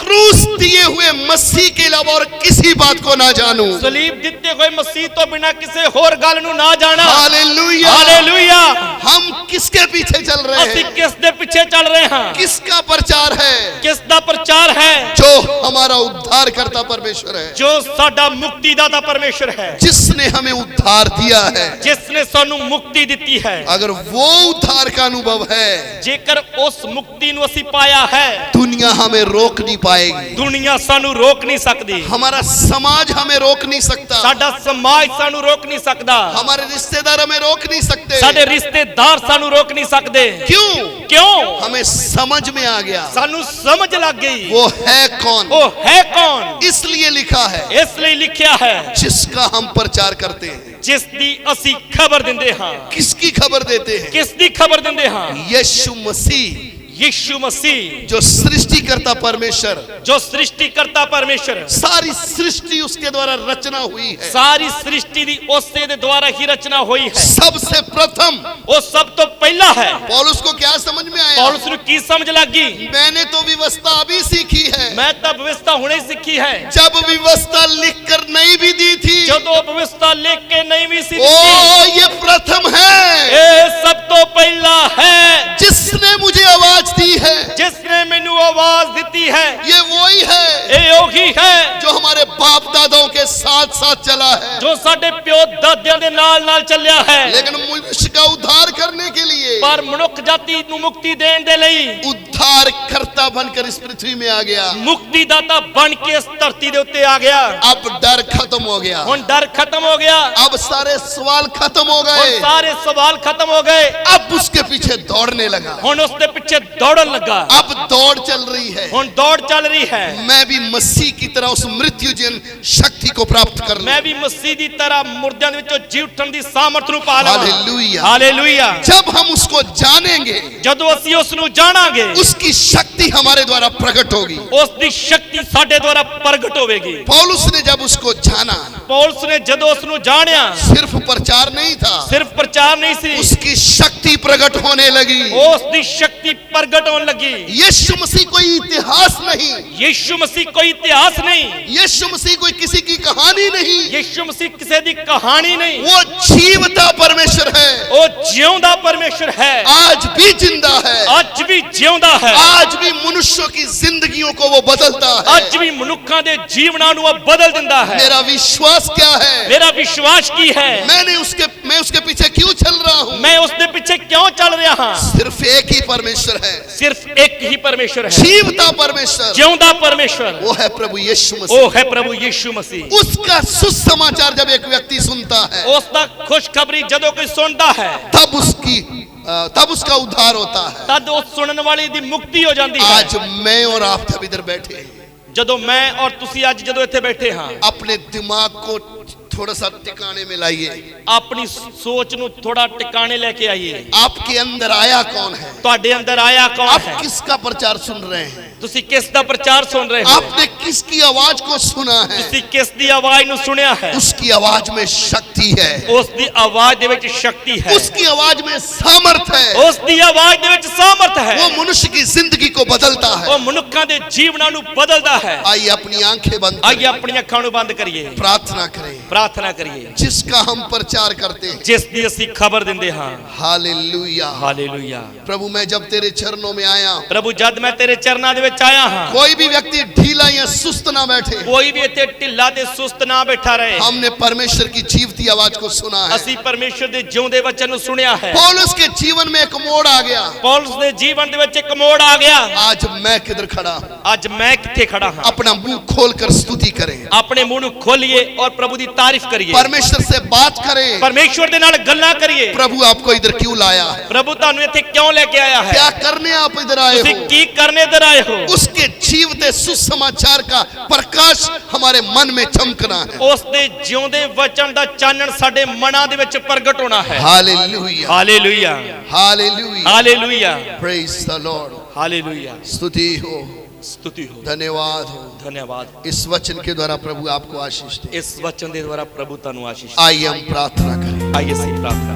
क्रूस दिए हुए मसीह के अलावा और किसी बात को ना जानूं। ਸਲੀਬ ਦਿੱਤੇ ਹੋਏ ਮਸੀਹ ਤੋਂ ਬਿਨਾ ਕਿਸੇ ਹੋਰ ਗੱਲ ਨੂੰ ਨਾ ਜਾਣਾ। हालेलुया। ਹਾਲੇਲੂਇਆ। हम किसके पीछे चल रहे ਅਸੀਂ हैं? ਕਿਸ ਦੇ ਪਿੱਛੇ ਚੱਲ ਰਹੇ ਹਾਂ? किसका प्रचार है? ਕਿਸ ਦਾ ਪ੍ਰਚਾਰ ਹੈ? जो हमारा उद्धार करता परमेश्वर है, ਜੋ ਸਾਡਾ ਮੁਕਤੀਦਾਤਾ ਪਰਮੇਸ਼ਰ ਹੈ, जिसने हमें उद्धार दिया है। ਜਿਸ ਨੇ ਸਾਨੂੰ ਮੁਕਤੀ ਦਿੱਤੀ ਹੈ। अगर वो उद्धार का अनुभव है, ਜੇਕਰ ਉਸ ਮੁਕਤੀ ਨੂੰ ਅਸੀਂ ਪਾਇਆ ਹੈ, दुनिया हमें रोक नहीं पाएगी, ਦੁਨੀਆ ਸਾਨੂੰ ਰੋਕ ਨਹੀਂ ਸਕਦੀ। हमारा समाज हमें रोक नहीं सकता, ਸਾਡਾ ਸਮਾਜ ਸਾਨੂੰ ਰੋਕ ਨਹੀਂ ਸਕਦਾ। हमारे रिश्तेदार हमें रोक नहीं सकते। ਸਾਡੇ ਰਿਸ਼ਤੇਦਾਰ ਸਾਨੂੰ ਰੋਕ ਨਹੀਂ ਸਕਦੇ। क्यों? ਕਿਉਂ? हमें समझ में आ गया ਸਾਨੂੰ ਸਮਝ ਲੱਗ ਗਈ वो है कौन। ਉਹ ਹੈ ਕੌਣ। इसलिए लिखा है, ਇਸ ਲਈ ਲਿਖਿਆ ਹੈ, जिसका हम प्रचार करते हैं। ਜਿਸ ਦੀ ਅਸੀਂ ਖਬਰ ਦਿੰਦੇ ਹਾਂ। किसकी खबर देते हैं? ਕਿਸ ਦੀ ਖਬਰ ਦਿੰਦੇ ਹਾਂ? यीशु मसीह, ਯीशु मसीह जो सृष्टिकर्ता परमेश्वर, जो सृष्टिकर्ता परमेश्वर, सारी सृष्टि उसके द्वारा रचना हुई है। ਸਾਰੀ ਸ੍ਰਿਸ਼ਟੀ ਦੀ ਉਸੇ ਦੇ ਦੁਆਰਾ ਹੀ ਰਚਨਾ ਹੋਈ ਹੈ। सबसे प्रथम ਉਹ ਸਭ ਤੋਂ ਪਹਿਲਾ ਹੈ। पौलुस को क्या समझ में आया? ਪੌਲਸ ਨੂੰ ਕੀ ਸਮਝ ਲੱਗੀ? मैंने तो व्यवस्था अभी सीखी है, ਮੈਂ ਤਾਂ ਵਿਵਸਥਾ ਹੁਣੇ ਸਿੱਖੀ ਹੈ। जब व्यवस्था लिखकर नहीं भी दी थी। ਜਦੋਂ ਵਿਵਸਥਾ ਲਿਖ ਕੇ ਨਹੀਂ ਵੀ ਸੀ ओ ਦਿੱਤੀ, ये प्रथम है, ਇਹ ਸਭ ਤੋਂ ਪਹਿਲਾ ਹੈ। जिसने मुझे आवाज दी है। ਜਿਸ ਨੇ ਮੈਨੂੰ ਆਵਾਜ਼ ਦਿੱਤੀ ਹੈ, ये वही है ਇਹ ਉਹੀ ਹੈ जो हमारे बाप दादाओं के साथ साथ चला है, ਜੋ ਸਾਡੇ ਪਿਓ ਦਾਦਿਆਂ ਦੇ ਨਾਲ ਨਾਲ ਚੱਲਿਆ ਹੈ। लेकिन मनुष्य का उद्धार करने के लिए ਪਰ ਮਨੁੱਖ ਜਾਤੀ ਨੂੰ ਮੁਕਤੀ ਦੇਣ ਦੇ ਲਈ उद्धार करता बनकर इस पृथ्वी में आ गया। ਮੁਕਤੀਦਾਤਾ ਬਣ ਕੇ ਇਸ ਧਰਤੀ ਦੇ ਉੱਤੇ ਆ ਗਿਆ। अब डर खत्म हो गया, ਹੁਣ ਡਰ ਖਤਮ ਹੋ ਗਿਆ। अब सारे सवाल खत्म हो ਹੁਣ गए, ਸਾਰੇ ਸਵਾਲ ਖਤਮ ਹੋ ਗਏ। अब उसके पीछे दौड़ने लगा। ਹੁਣ ਉਸ ਦੇ ਪਿੱਛੇ ਦੌੜਨ ਲੱਗਾ। अब दौड़ चल रही है, ਹੁਣ ਦੌੜ ਚੱਲ ਰਹੀ ਹੈ। मैं भी मसीह की तरह उस मृत्युजन शक्ति को प्राप्त कर लूं। ਮੈਂ ਵੀ ਮਸੀਹ ਦੀ ਤਰ੍ਹਾਂ ਮੁਰਦਿਆਂ ਦੇ ਵਿੱਚੋਂ ਜੀ ਉੱਠਣ ਦੀ ਸਾਮਰਥ ਨੂੰ ਪਾ ਲਵਾਂ। हालेलुया। ਹਾਲੇਲੂਇਆ। जब हम उसको जानेंगे, ਜਦੋਂ ਅਸੀਂ ਉਸ ਨੂੰ ਜਾਣਾਂਗੇ, उसकी शक्ति हमारे द्वारा प्रकट होगी। ਉਸ ਦੀ ਸ਼ਕਤੀ ਸਾਡੇ ਦੁਆਰਾ ਪ੍ਰਗਟ ਹੋਵੇਗੀ। पौलुस ने जब उसको जाना, ਪੌਲਸ ਨੇ ਜਦੋਂ ਉਸ ਨੂੰ ਜਾਣਿਆ, सिर्फ प्रचार नहीं था, ਸਿਰਫ ਪ੍ਰਚਾਰ ਨਹੀਂ ਸੀ, उसकी शक्ति प्रकट होने लगी। ਉਸ ਦੀ ਸ਼ਕਤੀ ਪ੍ਰਗਟ ਹੋਣ ਲੱਗੀ। यीशु मसीह कोई इतिहास नहीं, ਯੀਸ਼ੂ ਮਸੀਹ ਕੋਈ ਇਤਿਹਾਸ ਨਹੀਂ, यीशु मसीह कोई किसी की कहानी नहीं, ਯੀਸ਼ੂ ਮਸੀਹ ਕਿਸੇ ਦੀ ਕਹਾਣੀ ਨਹੀਂ। वो जीवता परमेश्वर है, ਉਹ ਜਿਉਂਦਾ ਪਰਮੇਸ਼ਰ ਹੈ। आज भी जिंदा है, ਅੱਜ ਵੀ ਜਿਉਂਦਾ ਹੈ। आज भी मनुष्यों की जिंदगियों को वो बदलता है। ਅੱਜ ਵੀ ਮਨੁੱਖਾਂ ਦੇ ਜੀਵਨਾਂ ਨੂੰ ਉਹ ਬਦਲ ਦਿੰਦਾ ਹੈ। मेरा विश्वास क्या है? ਮੇਰਾ ਵਿਸ਼ਵਾਸ ਕੀ ਹੈ? मैं उसके पीछे क्यों चल रहा हूँ? ਮੈਂ ਉਸ ਦੇ ਪਿੱਛੇ ਕਿਉਂ ਚੱਲ ਰਿਹਾ ਹਾਂ? सिर्फ एक ही परमेश्वर है, ਸਿਰਫ ਇੱਕ ਹੀ ਪਰਮੇਸ਼ਰ ਹੈ, जीवता परमेश्वर, ਜਿਉਂਦਾ ਪਰਮੇਸ਼ਰ। वो है प्रभु यीशु मसीह। ਉਹ ਹੈ ਪ੍ਰਭੂ ਯੀਸ਼ੂ ਮਸੀਹ। उसका सुसमाचार जब एक व्यक्ति सुनता है, ਉਸ ਦਾ ਖੁਸ਼ਖਬਰੀ ਜਦੋਂ ਕੋਈ ਸੁਣਦਾ ਹੈ, तब उसका उद्धार होता है। ਤਦ ਉਸ ਸੁਣਨ ਵਾਲੇ ਦੀ ਮੁਕਤੀ ਹੋ ਜਾਂਦੀ ਹੈ। आज मैं और आप जब इधर बैठे हैं, ਜਦੋਂ ਮੈਂ ਔਰ ਤੁਸੀਂ ਅੱਜ ਜਦੋਂ ਇੱਥੇ ਬੈਠੇ ਹਾਂ, अपने दिमाग को थोड़ा सा टिकाने में लाइए। ਆਪਣੀ ਸੋਚ ਨੂੰ ਥੋੜਾ ਟਿਕਾਣੇ ਲੈ ਕੇ ਆਈਏ। आपके अंदर आया कौन है? ਤੁਹਾਡੇ ਅੰਦਰ ਆਇਆ ਕੌਣ आप ਹੈ? किसका प्रचार सुन रहे हैं? ਤੁਸੀਂ ਕਿਸ ਦਾ ਪ੍ਰਚਾਰ ਸੁਣ ਰਹੇ ਹੋ? आपने किसकी आवाज को सुना है? ਤੁਸੀਂ ਕਿਸ ਦੀ ਆਵਾਜ਼ ਨੂੰ ਸੁਣਿਆ ਹੈ? उसकी आवाज में शक्ति है, ਉਸ ਦੀ ਆਵਾਜ਼ ਦੇ ਵਿੱਚ ਸ਼ਕਤੀ ਹੈ। उसकी आवाज में सामर्थ है, ਉਸ ਦੀ ਆਵਾਜ਼ ਦੇ ਵਿੱਚ ਸਾਮਰਥ ਹੈ। वो मनुष्य की जिंदगी को बदलता है। ਉਹ ਮਨੁੱਖਾਂ ਦੇ ਜੀਵਨਾਂ ਨੂੰ ਬਦਲਦਾ ਹੈ। आइए अपनी आंखें बंद ਆइए करें, ਆਪਣੀਆਂ ਅੱਖਾਂ ਨੂੰ ਬੰਦ ਕਰੀਏ, प्रार्थना करें। प्रार्थना करिए जिसका हम प्रचार करते हैं। जिस दी ਅਸੀਂ खबर ਦਿੰਦੇ ਹਾਂ। Hallelujah hallelujah. प्रभु मैं जब तेरे चरणों में आया, प्रभु जद मैं तेरे चरਨਾਂ ਦੇ ਵਿੱਚ ਆਇਆ ਹਾਂ, कोई भी व्यक्ति ढीला या सुस्त ना बैठे। ਕੋਈ ਵੀ ਇੱਥੇ ਢਿੱਲਾ ਤੇ ਸੁਸਤ ਨਾ ਬੈਠਾ ਰਹੇ। हमने परमेश्वर की जीवती आवाज को सुना है। ਅਸੀਂ ਪਰਮੇਸ਼ਰ ਦੇ ਜਿਉਂਦੇ ਵਚਨ ਨੂੰ ਸੁਣਿਆ ਹੈ। पौलुस के जीवन में एक मोड़ आ गया। ਪੌਲਸ ਦੇ ਜੀਵਨ ਦੇ ਵਿੱਚ ਇੱਕ ਮੋੜ ਆ ਗਿਆ। आज मैं किधर खड़ा हूं? ਅੱਜ ਮੈਂ ਕਿੱਥੇ ਖੜਾ ਹਾਂ? अपना मुंह खोलकर स्तुति करें, ਆਪਣੇ ਮੂੰਹ ਨੂੰ ਖੋਲੀਏ ਔਰ ਪ੍ਰਭु ਦੀ ਤਾਰੀਫ ਕਰੀਏ। परमेश्वर से बात करें। ਪਰਮੇਸ਼ਰ ਦੇ ਨਾਲ ਗੱਲਾਂ ਕਰੀਏ। प्रभु आपको इधर क्यों लाया है? ਪ੍ਰਭु ਤੁਹਾਨੂੰ ਇੱਥੇ ਕਿਉਂ ਲੈ ਕੇ ਆਇਆ ਹੈ? क्या करने आप इधर आए ਤੁਸੀਂ हो? ਕੀ ਕਰਨੇ ਇੱਧਰ ਆਏ ਹੋ? उसके जीवते सुसमाचार का प्रकाश हमारे मन में चमकना है। ਉਸ ਦੇ ਜਿਉਂਦੇ ਵਚਨ ਦਾ ਚਾਨਣ ਸਾਡੇ ਮਨਾਂ ਦੇ ਵਿੱਚ ਪ੍ਰਗਟ ਹੋਣਾ ਹੈ। Hallelujah hallelujah hallelujah hallelujah praise the Lord. Hallelujah. स्तुति हो, स्तुति हो, धन्यवाद हो। धन्यवाद। इस वचन के द्वारा प्रभु आपको आशीष दे। इस वचन के द्वारा प्रभु ਤੁਹਾਨੂੰ आशीष। आइए हम प्रार्थना करें। आइए से प्रार्थना